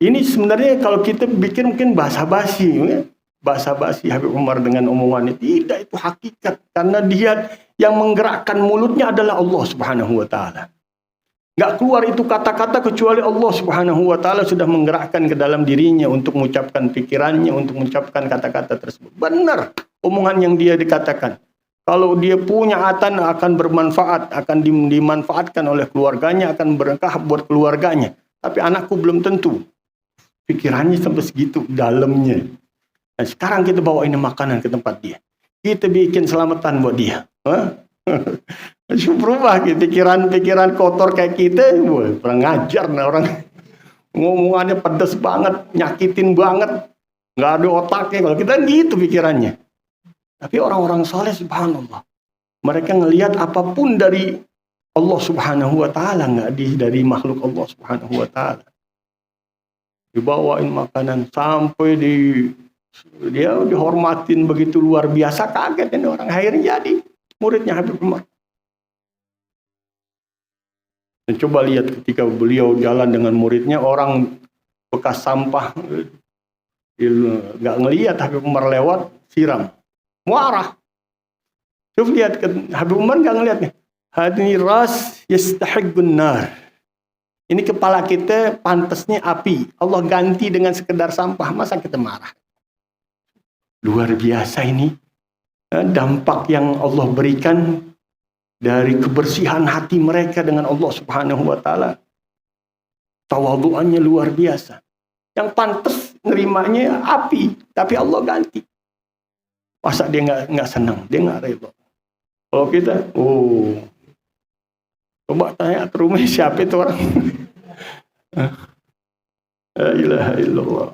Ini sebenarnya kalau kita bikin mungkin basa-basi, ya? Basa-basi Habib Umar dengan omongannya. Tidak, itu hakikat. Karena dia yang menggerakkan mulutnya adalah Allah Subhanahu wa Ta'ala. Nggak keluar itu kata-kata kecuali Allah Subhanahu wa Ta'ala sudah menggerakkan ke dalam dirinya untuk mengucapkan pikirannya, untuk mengucapkan kata-kata tersebut. Benar omongan yang dia dikatakan. Kalau dia punya atan akan bermanfaat, akan dimanfaatkan oleh keluarganya, akan berkah buat keluarganya. Tapi anakku belum tentu. Pikirannya sampai segitu dalamnya. Nah, sekarang kita bawa ini makanan ke tempat dia. Kita bikin selamatan buat dia. Berubah gitu, pikiran-pikiran kotor kayak kita, kurang ngajar nih orang. Ngomongannya pedas banget, nyakitin banget, nggak ada otaknya. Kalau kita gitu pikirannya. Tapi orang-orang soleh subhanallah, mereka ngelihat apapun dari Allah Subhanahu wa Ta'ala, nggak dari makhluk Allah Subhanahu wa Ta'ala. Dibawain makanan sampai dia dihormatin begitu luar biasa, kaget ini orang, akhirnya jadi muridnya Habib Umar. Dan coba lihat ketika beliau jalan dengan muridnya, orang bekas sampah nggak ngelihat Habib Umar lewat, siram, marah. Coba lihat Habib Umar nggak ngelihatnya. Hadni ras yastahiqqun nar. Ini kepala kita pantasnya api. Allah ganti dengan sekedar sampah. Masa kita marah? Luar biasa ini. Dampak yang Allah berikan dari kebersihan hati mereka dengan Allah Subhanahu wa Ta'ala. Tawadhu'annya luar biasa. Yang pantas nerimanya api, tapi Allah ganti. Masa dia nggak senang, dia nggak rela. Kalau kita, coba tanya ke rumah siapa itu orang. La ilaha illallah.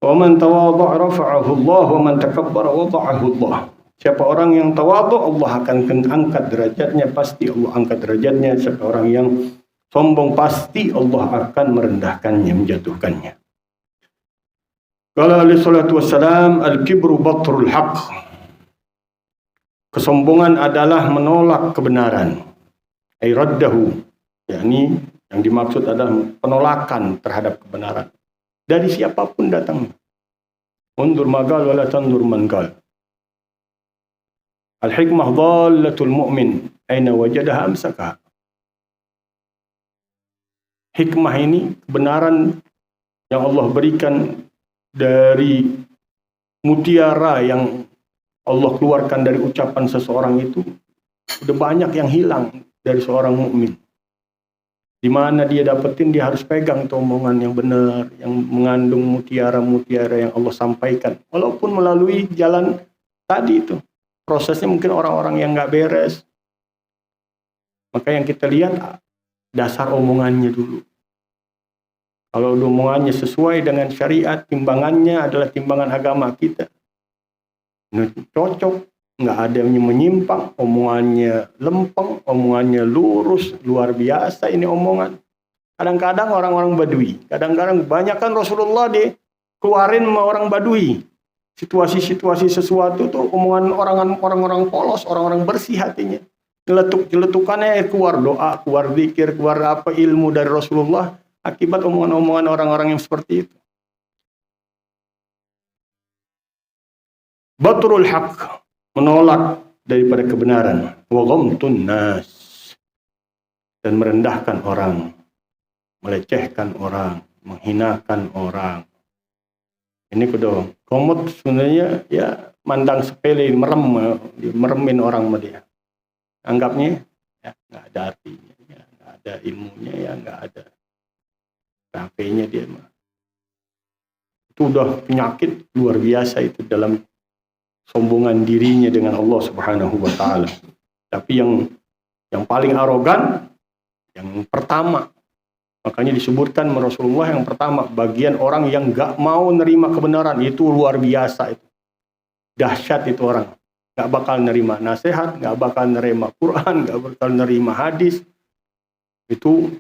Wa man tawadha'a rafa'ahu Allah wa man takabbara wada'ahu Allah. Siapa orang yang tawadhu, Allah akan angkat derajatnya, pasti Allah angkat derajatnya. Siapa orang yang sombong, pasti Allah akan merendahkannya, menjatuhkannya. Qala alaihi salatu wassalam, al-kibru batrul haqq. Kesombongan adalah menolak kebenaran. Ay raddahu, yakni yang dimaksud adalah penolakan terhadap kebenaran. Dari siapapun datang. Undur magal wala tandur mangal. Al-hikmah dhallatul mu'min. Aina wajadaha amsaka. Hikmah ini kebenaran yang Allah berikan dari mutiara yang Allah keluarkan dari ucapan seseorang itu. Udah banyak yang hilang dari seorang mukmin. Di mana dia dapetin, dia harus pegang itu omongan yang benar, yang mengandung mutiara-mutiara yang Allah sampaikan. Walaupun melalui jalan tadi itu. Prosesnya mungkin orang-orang yang nggak beres. Maka yang kita lihat dasar omongannya dulu. Kalau omongannya sesuai dengan syariat, timbangannya adalah timbangan agama kita. Nah, cocok. Nggak ada yang menyimpang, omongannya lempeng, omongannya lurus, luar biasa ini omongan. Kadang-kadang orang-orang Badui, kadang-kadang kebanyakan Rasulullah dikeluarin sama orang Badui. Situasi-situasi sesuatu tuh omongan orang-orang polos, orang-orang bersih hatinya. Celetukannya keluar doa, keluar zikir, keluar apa ilmu dari Rasulullah akibat omongan-omongan orang-orang yang seperti itu. Batrul haqq, menolak daripada kebenaran, wa ghamtun nas, dan merendahkan orang, melecehkan orang, menghinakan orang. Ini kudu komot sebenarnya ya mandang sepele, meremin orang sama dia. Anggapnya ya nggak ada artinya, ya nggak ada ilmunya, ya nggak ada HP-nya dia mah. Itu udah penyakit luar biasa itu dalam sombongan dirinya dengan Allah Subhanahu wa Ta'ala. Tapi yang paling arogan, yang pertama, makanya disebutkan Rasulullah yang pertama, bagian orang yang gak mau nerima kebenaran, itu luar biasa itu. Dahsyat itu orang. Gak bakal nerima nasihat, gak bakal nerima Quran, gak bakal nerima hadis. Itu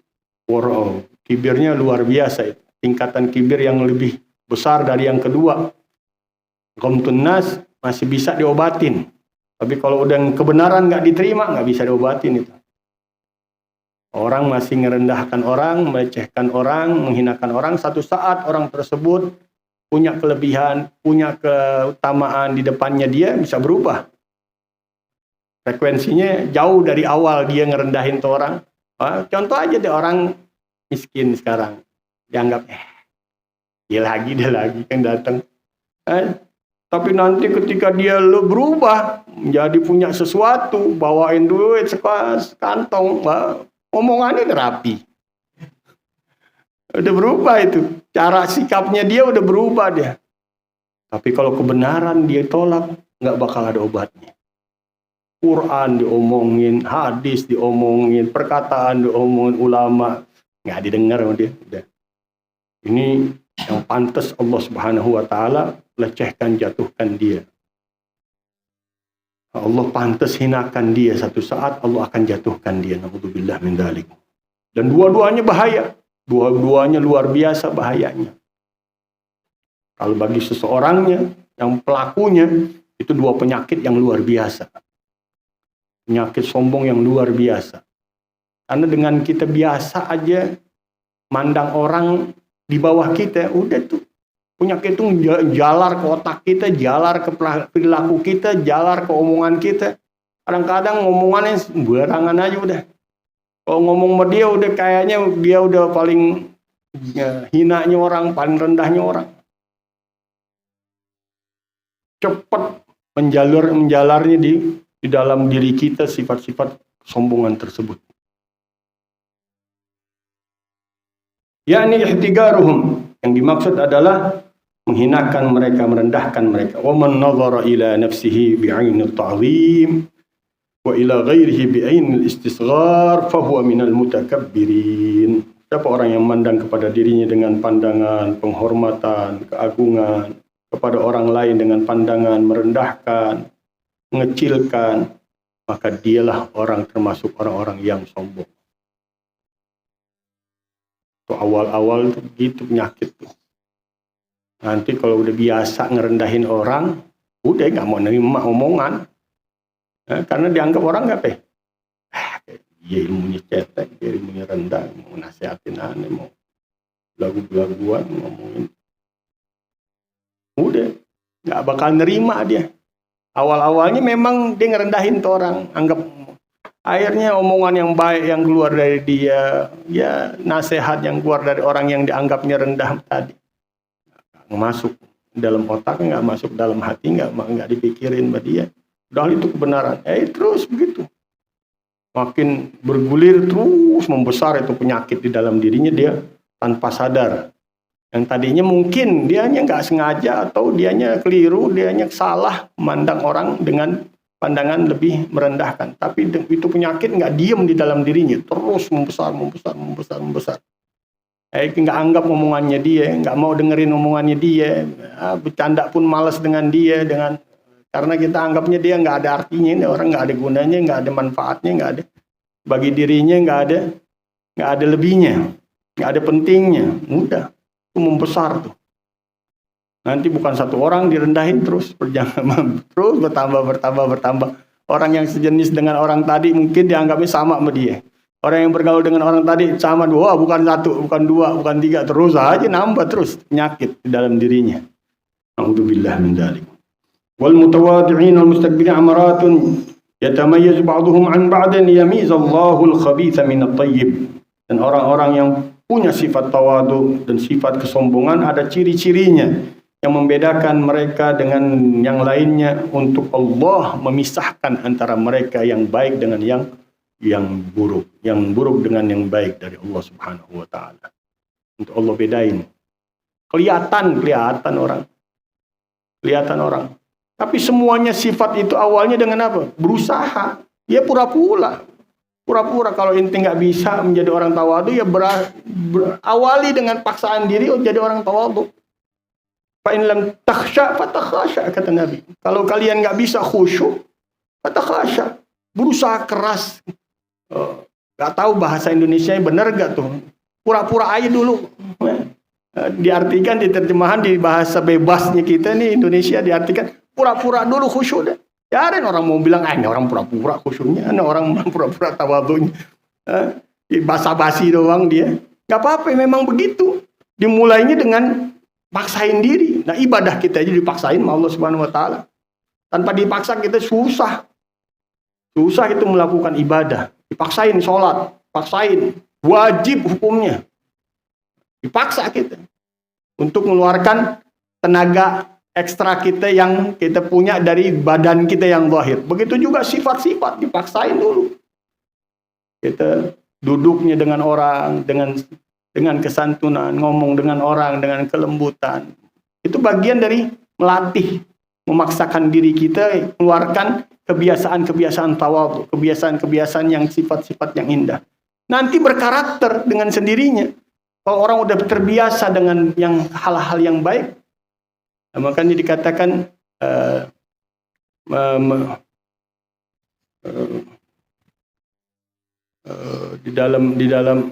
kibirnya luar biasa itu. Tingkatan kibir yang lebih besar dari yang kedua. Ghamtun nas masih bisa diobatin. Tapi kalau udah kebenaran nggak diterima, nggak bisa diobatin itu. Orang masih ngerendahkan orang, melecehkan orang, menghinakan orang. Satu saat orang tersebut punya kelebihan, punya keutamaan di depannya, dia bisa berubah. Frekuensinya jauh dari awal dia ngerendahin tuh orang. Contoh aja deh, orang miskin sekarang. Dianggap, dia lagi kan datang. Tapi nanti ketika dia berubah, menjadi punya sesuatu, bawain duit sekantong, omongannya udah rapi. Udah berubah itu. Cara sikapnya dia udah berubah dia. Tapi kalau kebenaran dia tolak, nggak bakal ada obatnya. Quran diomongin, hadis diomongin, perkataan diomongin ulama, nggak didengar sama dia. Udah. Ini yang pantas Allah Subhanahu wa Ta'ala lecehkan, jatuhkan dia. Allah pantas hinakan dia, satu saat Allah akan jatuhkan dia. Na'udzubillah min dzalik. Dan dua-duanya bahaya. Dua-duanya luar biasa bahayanya. Kalau bagi seseorangnya, yang pelakunya, itu dua penyakit yang luar biasa. Penyakit sombong yang luar biasa. Karena dengan kita biasa aja mandang orang di bawah kita, udah tuh penyakit itu jalar ke otak kita, jalar ke perilaku kita, jalar ke omongan kita. Kadang-kadang ngomongannya berangan aja udah. Kalau ngomong sama dia udah kayaknya dia udah paling hinanya orang, paling rendahnya orang. Cepat menjalarnya di dalam diri kita sifat-sifat kesombongan tersebut. Yakni ihtigaruhum, yang dimaksud adalah menghinakan mereka, merendahkan mereka. Wa man nazara ila nafsihi bi'ainit ta'zim wa ila ghairihi bi'ainil istisghar fa huwa minal mutakabbirin. Siapa orang yang memandang kepada dirinya dengan pandangan penghormatan, keagungan, kepada orang lain dengan pandangan merendahkan, mengecilkan, maka dialah orang termasuk orang-orang yang sombong. Itu awal-awal tuh gitu penyakit tuh. Nanti kalau udah biasa ngerendahin orang, udah nggak mau nerima omongan. Karena dianggap orang nggak dia ilmunya cetek, dia ilmunya rendah, mau nasihatin aneh, mau lagu-laguan ngomongin. Udah, nggak bakal nerima dia. Awal-awalnya memang dia ngerendahin tuh orang, anggap akhirnya omongan yang baik yang keluar dari dia, ya nasihat yang keluar dari orang yang dianggapnya rendah tadi, nggak masuk dalam otak, nggak masuk dalam hati, nggak dipikirin sama dia. Padahal itu kebenaran. Terus begitu. Makin bergulir terus membesar itu penyakit di dalam dirinya dia tanpa sadar. Yang tadinya mungkin dianya nggak sengaja atau dianya keliru, dianya salah memandang orang dengan pandangan lebih merendahkan. Tapi itu penyakit nggak diem di dalam dirinya, terus membesar. Nggak anggap omongannya dia, nggak mau dengerin omongannya dia, bercanda pun malas dengan dia, karena kita anggapnya dia nggak ada artinya, ini orang nggak ada gunanya, nggak ada manfaatnya, nggak ada bagi dirinya, nggak ada lebihnya, nggak ada pentingnya. Udah, itu membesar tuh. Nanti bukan satu orang direndahin terus bertambah. Orang yang sejenis dengan orang tadi mungkin dianggapnya sama sama dia. Orang yang bergaul dengan orang tadi sama, bukan satu, bukan dua, bukan tiga, terus aja nambah terus penyakit di dalam dirinya. A'udzubillah min dzalik. Wal mutawadhi'in wal mustakbirin amaratun yatamayyazu ba'dhum 'an ba'din yamizallahu al-khabitha min at-tayyib. Dan orang-orang yang punya sifat tawadu dan sifat kesombongan ada ciri-cirinya yang membedakan mereka dengan yang lainnya untuk Allah memisahkan antara mereka yang baik dengan yang buruk, yang buruk dengan yang baik dari Allah Subhanahu wa taala. Untuk Allah bedain. Kelihatan orang. Tapi semuanya sifat itu awalnya dengan apa? Berusaha. Dia pura-pura. Kalau ente nggak bisa menjadi orang tawadu, ya awali dengan paksaan diri jadi orang tawadu. Fa in lam takhsha fatakhasha, kata Nabi. Kalau kalian nggak bisa khusyuk, fatakhasha. Berusaha keras. Nggak tahu bahasa Indonesia benar nggak tuh? Pura-pura aja dulu. Diartikan di terjemahan di bahasa bebasnya kita nih Indonesia diartikan pura-pura dulu khusyuk deh. Biarin orang mau bilang, ini orang pura-pura khusyuknya, ini orang pura-pura tawadhunya. Basa-basi doang dia. Gak apa-apa, memang begitu. Dimulainya dengan paksain diri. Nah, ibadah kita aja dipaksain sama Allah Subhanahu wa taala. Tanpa dipaksa kita susah. Susah itu melakukan ibadah. Dipaksain sholat, paksain. Wajib hukumnya. Dipaksa kita untuk mengeluarkan tenaga ekstra kita yang kita punya dari badan kita yang zahir. Begitu juga sifat-sifat dipaksain dulu. Kita duduknya dengan orang, dengan kesantunan, ngomong dengan orang dengan kelembutan. Itu bagian dari melatih, memaksakan diri kita mengeluarkan kebiasaan-kebiasaan tawadhu, kebiasaan-kebiasaan yang sifat-sifat yang indah. Nanti berkarakter dengan sendirinya. Kalau orang udah terbiasa dengan yang hal-hal yang baik, makanya dikatakan di dalam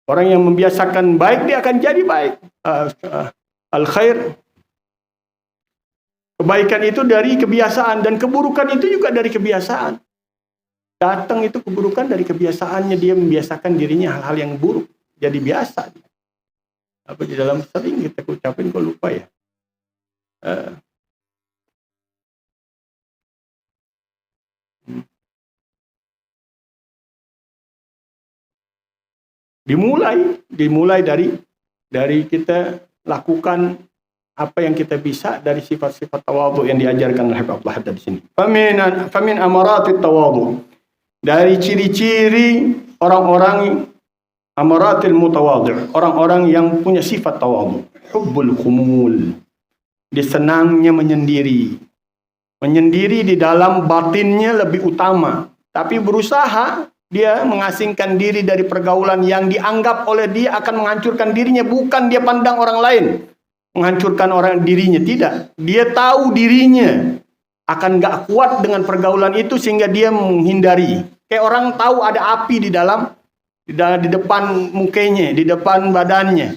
orang yang membiasakan baik dia akan jadi baik. Al khair, kebaikan itu dari kebiasaan dan keburukan itu juga dari kebiasaan. Datang itu keburukan dari kebiasaannya, dia membiasakan dirinya hal-hal yang buruk jadi biasa. Apa di dalam sering kita ucapin kok lupa ya. Dimulai dari kita lakukan apa yang kita bisa dari sifat-sifat tawadhu yang diajarkan oleh Abdullah Haddad di sini. Famin amaratit tawadhu. Dari ciri-ciri orang-orang amaratil mutawadhi', orang-orang yang punya sifat tawadhu, hubbul khumul. Dia senangnya menyendiri. Menyendiri di dalam batinnya lebih utama, tapi berusaha dia mengasingkan diri dari pergaulan yang dianggap oleh dia akan menghancurkan dirinya, bukan dia pandang orang lain menghancurkan orang dirinya, tidak. Dia tahu dirinya akan gak kuat dengan pergaulan itu sehingga dia menghindari. Kayak orang tahu ada api di depan mukanya, di depan badannya.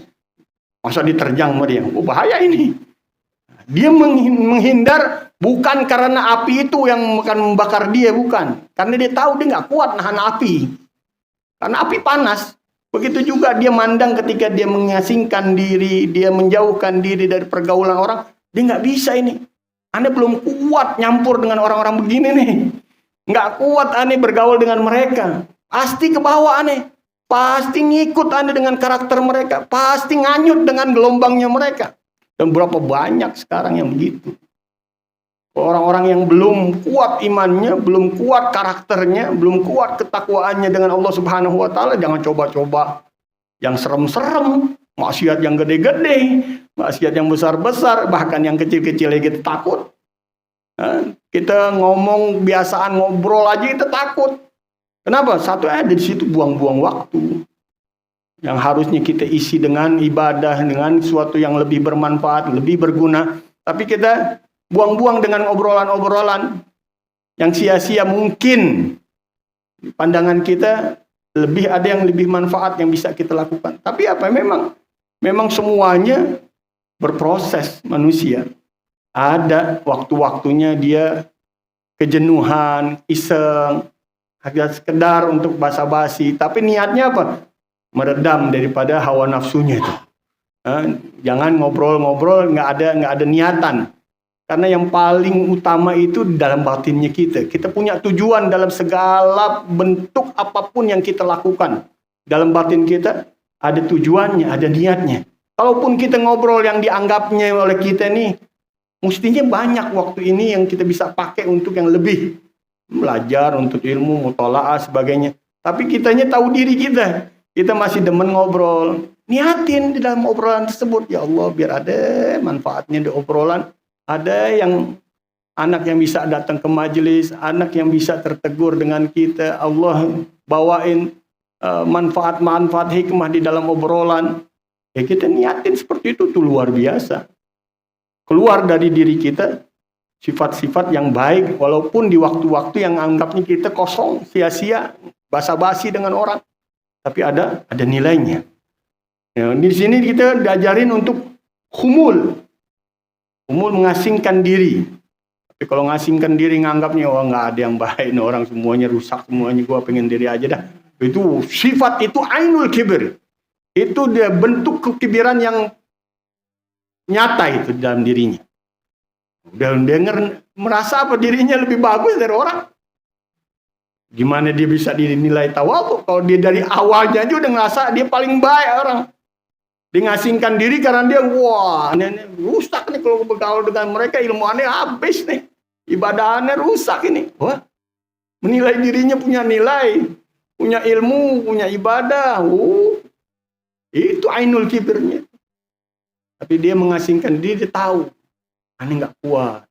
Masa diterjang sama dia? Oh, bahaya ini. Dia menghindar bukan karena api itu yang akan membakar dia, bukan. Karena dia tahu dia gak kuat nahan api. Karena api panas. Begitu juga dia mandang ketika dia mengasingkan diri, dia menjauhkan diri dari pergaulan orang, dia gak bisa ini. Anda belum kuat nyampur dengan orang-orang begini nih. Nggak kuat aneh bergaul dengan mereka. Pasti ke bawah aneh. Pasti ngikut aneh dengan karakter mereka. Pasti nganyut dengan gelombangnya mereka. Dan berapa banyak sekarang yang begitu. Orang-orang yang belum kuat imannya, belum kuat karakternya, belum kuat ketakwaannya dengan Allah Subhanahu wa taala, jangan coba-coba yang serem-serem, maksiat yang gede-gede, maksiat yang besar-besar, bahkan yang kecil-kecil aja kita takut. Kita ngomong biasaan ngobrol aja kita takut. Kenapa? Satu ada di situ buang-buang waktu. Yang harusnya kita isi dengan ibadah, dengan sesuatu yang lebih bermanfaat, lebih berguna. Tapi kita buang-buang dengan obrolan-obrolan yang sia-sia mungkin. Pandangan kita ada yang lebih manfaat yang bisa kita lakukan. Tapi apa? Memang semuanya berproses manusia. Ada waktu-waktunya dia kejenuhan, iseng, agak sekedar untuk basa-basi. Tapi niatnya apa? Meredam daripada hawa nafsunya itu. Jangan ngobrol-ngobrol nggak ada niatan. Karena yang paling utama itu dalam batinnya kita. Kita punya tujuan dalam segala bentuk apapun yang kita lakukan. Dalam batin kita ada tujuannya, ada niatnya. Kalaupun kita ngobrol yang dianggapnya oleh kita nih, mestinya banyak waktu ini yang kita bisa pakai untuk yang lebih. Belajar, untuk ilmu, mutola'ah, sebagainya. Tapi kitanya tahu diri kita. Kita masih demen ngobrol. Niatin di dalam obrolan tersebut. Ya Allah, biar ada manfaatnya di obrolan. Ada yang anak yang bisa datang ke majelis, anak yang bisa tertegur dengan kita. Allah bawain manfaat-manfaat hikmah di dalam obrolan. Ya kita niatin seperti itu tuh luar biasa. Keluar dari diri kita sifat-sifat yang baik, walaupun di waktu-waktu yang anggapnya kita kosong, sia-sia, basa-basi dengan orang. tapi ada nilainya. Ya, di sini kita diajarin untuk khumul. Khumul mengasingkan diri. Tapi kalau ngasingkan diri nganggapnya wah nggak ada yang baik, nih orang semuanya rusak semuanya, gua pengen diri aja dah. Itu sifat itu ainul kibir. Itu dia bentuk kekibiran yang nyata itu dalam dirinya. Udah denger merasa apa dirinya lebih bagus dari orang. Gimana dia bisa dinilai tawadhu kalau dia dari awalnya aja udah ngerasa dia paling baik orang. Dia ngasingkan diri karena dia wah ini rusak nih kalau bergaul dengan mereka, ilmuannya habis nih. Ibadahannya rusak ini. Wah. Menilai dirinya punya nilai, punya ilmu, punya ibadah. Itu ainul kibirnya. Tapi dia mengasingkan diri, dia tahu. Aneh nggak kuat.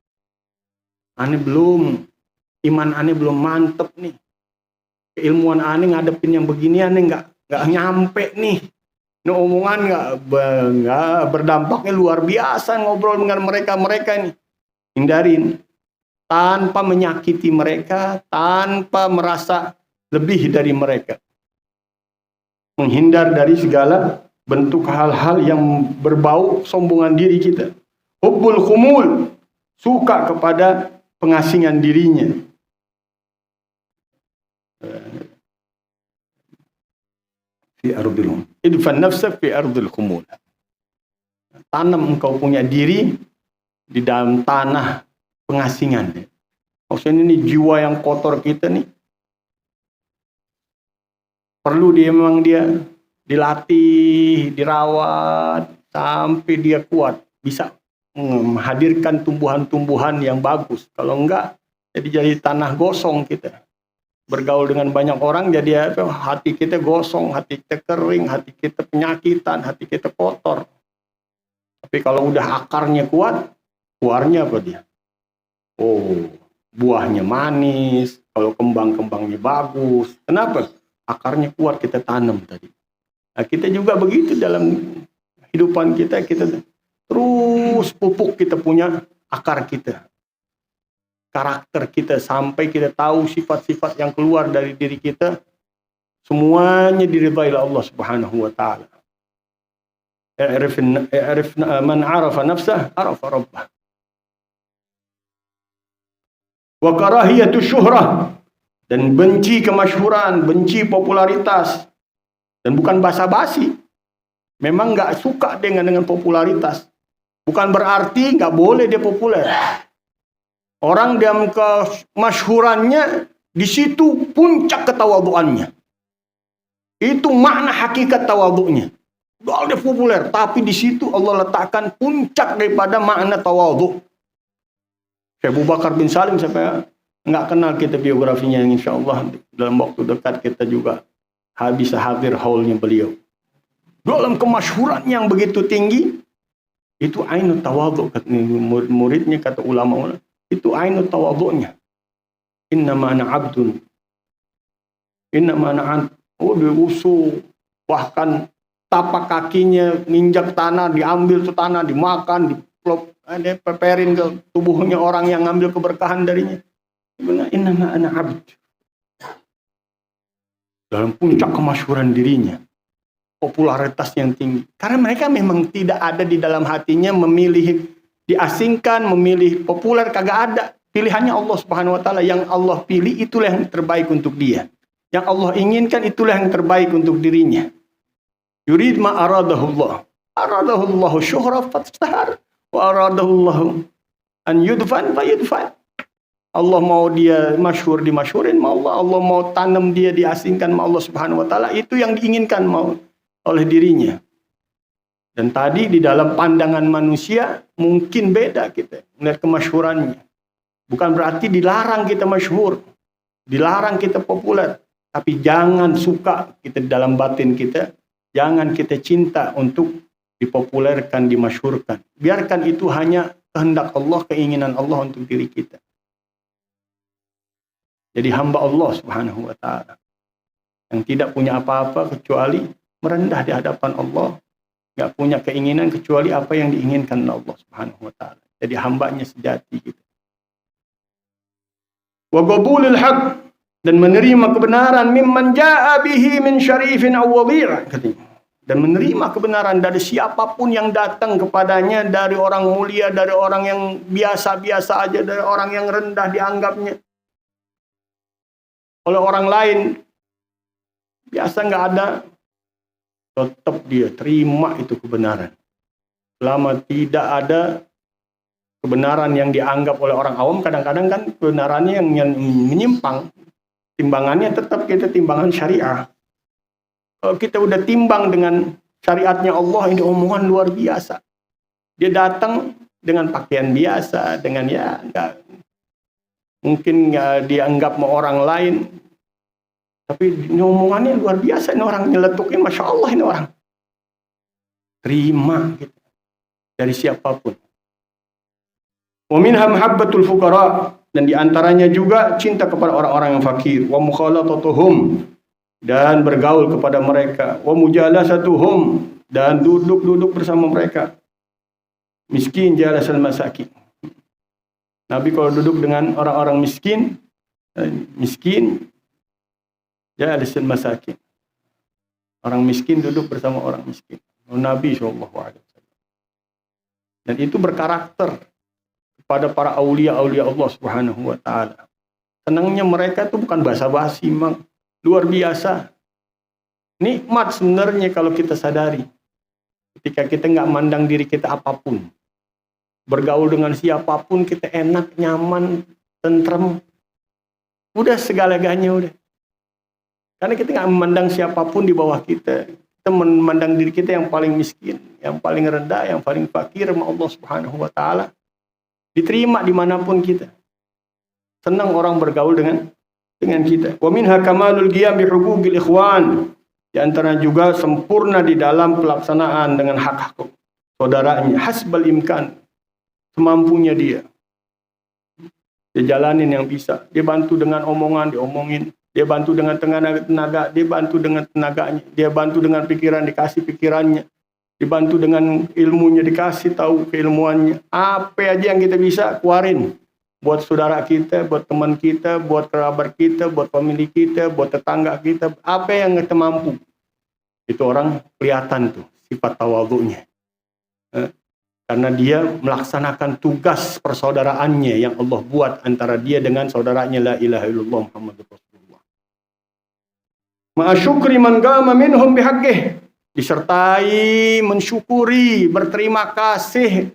Aneh belum, iman aneh belum mantep nih. Keilmuan aneh ngadepin yang begini aneh nggak nyampe nih. Ini omongan nggak berdampaknya luar biasa ngobrol dengan mereka ini. Hindarin. Tanpa menyakiti mereka, tanpa merasa lebih dari mereka. Menghindar dari segala bentuk hal-hal yang berbau sombongan diri kita. Hubbul khumul, suka kepada pengasingan dirinya. Fi ardil idfan nafsak fi ardil khumul. Tanam engkau punya diri di dalam tanah pengasingan. Maksudnya ini jiwa yang kotor kita nih. Perlu memang dia dilatih, dirawat sampai dia kuat, bisa menghadirkan tumbuhan-tumbuhan yang bagus. Kalau enggak, jadi tanah gosong kita. Bergaul dengan banyak orang jadi hati kita gosong, hati kita kering, hati kita penyakitan, hati kita kotor. Tapi kalau udah akarnya kuat, keluarnya apa dia? Oh, buahnya manis, kalau kembang-kembangnya bagus. Kenapa? Akarnya kuat kita tanam tadi. Nah, kita juga begitu dalam kehidupan kita terus pupuk kita punya akar kita. Karakter kita sampai kita tahu sifat-sifat yang keluar dari diri kita semuanya diridhai oleh Allah Subhanahu wa taala. I'rif man 'arafa nafsah 'arafa rabbah. Wa karahiyatu syuhrah, dan benci kemasyhuran, benci popularitas. Dan bukan basa-basi. Memang nggak suka dengan popularitas. Bukan berarti nggak boleh dia populer. Orang dalam kemasyhurannya di situ puncak ketawadhuannya. Itu makna hakikat tawadhunya. Doa dia populer, tapi di situ Allah letakkan puncak daripada makna tawadhu. Syekh Abu Bakar bin Salim sampai nggak kenal kita biografinya, yang insya Allah dalam waktu dekat kita juga bisa hadir haulnya beliau. Dalam kemasyhuran yang begitu tinggi, itu ainut tawadhu, murid-muridnya kata ulama. Itu ainut tawadhu'nya. Innama ana abdun. Innama ana dia usul. Bahkan tapak kakinya nginjak tanah, diambil tuh tanah, dimakan, dipeperin ke tubuhnya orang yang ngambil keberkahan darinya. Innama ana abd. Dalam puncak kemasyhuran dirinya. Popularitas yang tinggi. Karena mereka memang tidak ada di dalam hatinya memilih diasingkan, memilih populer, kagak ada. Pilihannya Allah Subhanahu wa taala, yang Allah pilih itulah yang terbaik untuk dia. Yang Allah inginkan itulah yang terbaik untuk dirinya. Yurid ma aradahullah. Aradahullahu syuhra fatstahar wa aradahullahu an yudfan fa yudfan. Allah mau dia masyhur dimasyhurin, mau Allah mau tanam dia diasingkan, mau Allah Subhanahu wa taala, itu yang diinginkan mau oleh dirinya. Dan tadi di dalam pandangan manusia mungkin beda kita melihat kemasyhurannya. Bukan berarti dilarang kita masyhur, dilarang kita populer, tapi jangan suka kita dalam batin kita, jangan kita cinta untuk dipopulerkan, dimasyhurkan. Biarkan itu hanya kehendak Allah, keinginan Allah untuk diri kita. Jadi hamba Allah Subhanahu wa taala yang tidak punya apa-apa kecuali merendah di hadapan Allah. Gak punya keinginan kecuali apa yang diinginkan Allah Subhanahu wa taala. Jadi hambanya sejati gitu. Wa qabulil haq, dan menerima kebenaran mimman jaa bihi min syarifin aw wadhi'a, katanya. Dan menerima kebenaran dari siapapun yang datang kepadanya, dari orang mulia, dari orang yang biasa-biasa aja, dari orang yang rendah dianggapnya oleh orang lain, biasa nggak ada, tetap dia terima itu kebenaran. Selama tidak ada kebenaran yang dianggap oleh orang awam, kadang-kadang kan kebenarannya yang menyimpang, timbangannya tetap kita timbangan syariah. Kalau kita udah timbang dengan syariatnya Allah, ini omongan luar biasa. Dia datang dengan pakaian biasa, dengan ya nggak mungkin nggak dianggap sama orang lain, tapi ini omongannya luar biasa. Ini orang nyeletukin, masya Allah, ini orang terima gitu, dari siapapun. Wa minha mahabbatul fuqara, dan diantaranya juga cinta kepada orang-orang yang fakir. Wa mukhalatatuhum, dan bergaul kepada mereka. Wa mujalasatuhum, dan duduk-duduk bersama mereka. Miskin jalasal masakin. Nabi kalau duduk dengan orang-orang miskin jalasal masakin. Orang miskin duduk bersama orang miskin. Nabi SAW. Dan itu berkarakter kepada para aulia-aulia Allah Subhanahu wa taala. Senangnya mereka itu bukan basa-basi, Mang. Luar biasa. Nikmat sebenarnya kalau kita sadari. Ketika kita nggak mandang diri kita apapun. Bergaul dengan siapapun kita enak, nyaman, tentrem. Udah segala-galanya udah. Karena kita nggak memandang siapapun di bawah kita. Kita memandang diri kita yang paling miskin, yang paling rendah, yang paling fakir sama Allah Subhanahu wa taala. Diterima dimanapun kita. Senang orang bergaul dengan kita. Wa minha kamalul qiyam bi huquqil ikhwan. Di antara juga sempurna di dalam pelaksanaan dengan hak-hak saudaranya, hasbal imkan, semampunya dia. Dia jalanin yang bisa. Dia bantu dengan omongan, diomongin. Dia bantu dengan tenaga, dia bantu dengan tenaganya. Dia bantu dengan pikiran, dikasih pikirannya. Dibantu dengan ilmunya, dikasih tahu keilmuannya. Apa aja yang kita bisa, keluarin. Buat saudara kita, buat teman kita, buat kerabat kita, buat pemilik kita, buat tetangga kita. Apa yang kita mampu. Itu orang kelihatan tuh, sifat tawadhu'nya. Karena dia melaksanakan tugas persaudaraannya yang Allah buat antara dia dengan saudaranya, la ilaha illallah Muhammadur Rasulullah. Ma'asyukri man qama minhum bihaqqih. Disertai mensyukuri, berterima kasih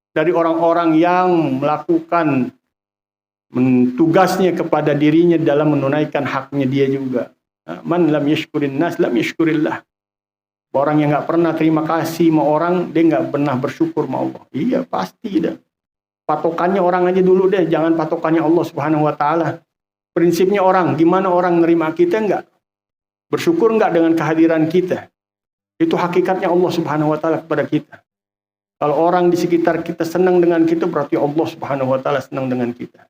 dari orang-orang yang melakukan tugasnya kepada dirinya dalam menunaikan haknya dia juga. Man lam yashkurin nas lam yashkurillah. Orang yang nggak pernah terima kasih sama orang, dia nggak pernah bersyukur sama Allah. Iya pasti dah. Patokannya orang aja dulu deh, jangan patokannya Allah Subhanahu wa taala. Prinsipnya orang, gimana orang nerima kita nggak? Bersyukur nggak dengan kehadiran kita? Itu hakikatnya Allah Subhanahu wa taala kepada kita. Kalau orang di sekitar kita senang dengan kita, berarti Allah Subhanahu wa taala senang dengan kita.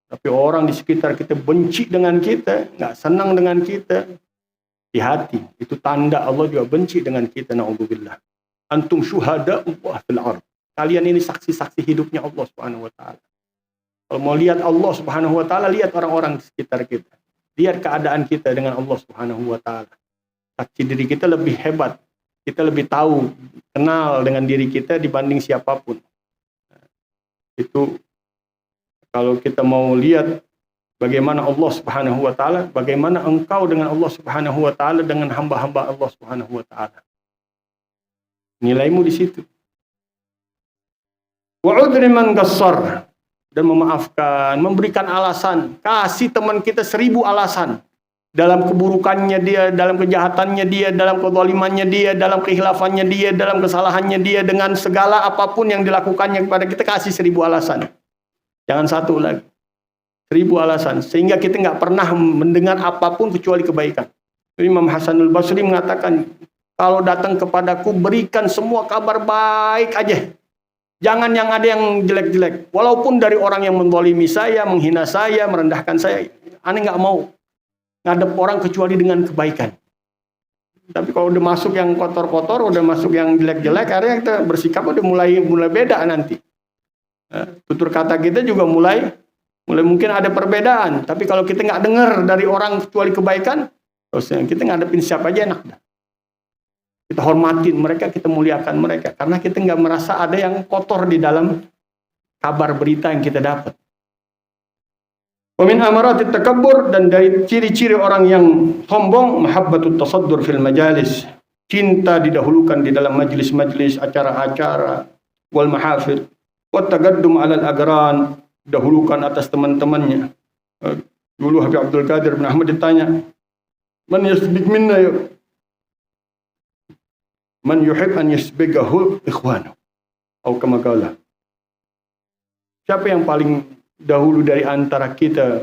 Tapi orang di sekitar kita benci dengan kita, nggak senang dengan kita, di hati, itu tanda Allah juga benci dengan kita, na'udzubillah. Antum syuhada'ullah fil ardh. Kalian ini saksi-saksi hidupnya Allah Subhanahu wa taala. Kalau mau lihat Allah Subhanahu wa taala, lihat orang-orang di sekitar kita. Lihat keadaan kita dengan Allah Subhanahu wa taala. Saksi diri kita lebih hebat. Kita lebih tahu, kenal dengan diri kita dibanding siapapun. Itu kalau kita mau lihat bagaimana Allah Subhanahu wa taala, bagaimana engkau dengan Allah Subhanahu wa taala, dengan hamba-hamba Allah Subhanahu wa taala. Nilaimu di situ. Wa udri man qassar, dan memaafkan, memberikan alasan. Kasih teman kita 1000 alasan. Dalam keburukannya dia, dalam kejahatannya dia, dalam kezalimannya dia, dalam kehilafannya dia, dalam kesalahannya dia, dengan segala apapun yang dilakukannya kepada kita, kasih 1000 alasan. Jangan satu lagi. 1000 alasan. Sehingga kita nggak pernah mendengar apapun kecuali kebaikan. Imam Hasanul Basri mengatakan, kalau datang kepadaku berikan semua kabar baik aja. Jangan yang ada yang jelek-jelek. Walaupun dari orang yang menzalimi saya, menghina saya, merendahkan saya, aneh nggak mau ngadep orang kecuali dengan kebaikan. Tapi kalau udah masuk yang kotor-kotor, udah masuk yang jelek-jelek, akhirnya kita bersikap udah mulai beda nanti. Tutur kata kita juga mulai Mulai mungkin ada perbedaan, tapi kalau kita nggak dengar dari orang kecuali kebaikan, terus kita ngadepin siapa aja enak dah. Kita hormatin mereka, kita muliakan mereka, karena kita nggak merasa ada yang kotor di dalam kabar berita yang kita dapat. Wa min amaratit takabbur, dan dari ciri-ciri orang yang sombong, mahabbatut tasaddur fil majalis, cinta didahulukan di dalam majlis-majlis, acara-acara, wal mahafil, wat tagaddum alal agran, dahulukan atas teman-temannya. Dulu Habib Abdul Qadir bin Ahmad ditanya, man yasbik minna ya? Man yuhib an yasbigahu ikhwanu. Atau kama qala. Siapa yang paling dahulu dari antara kita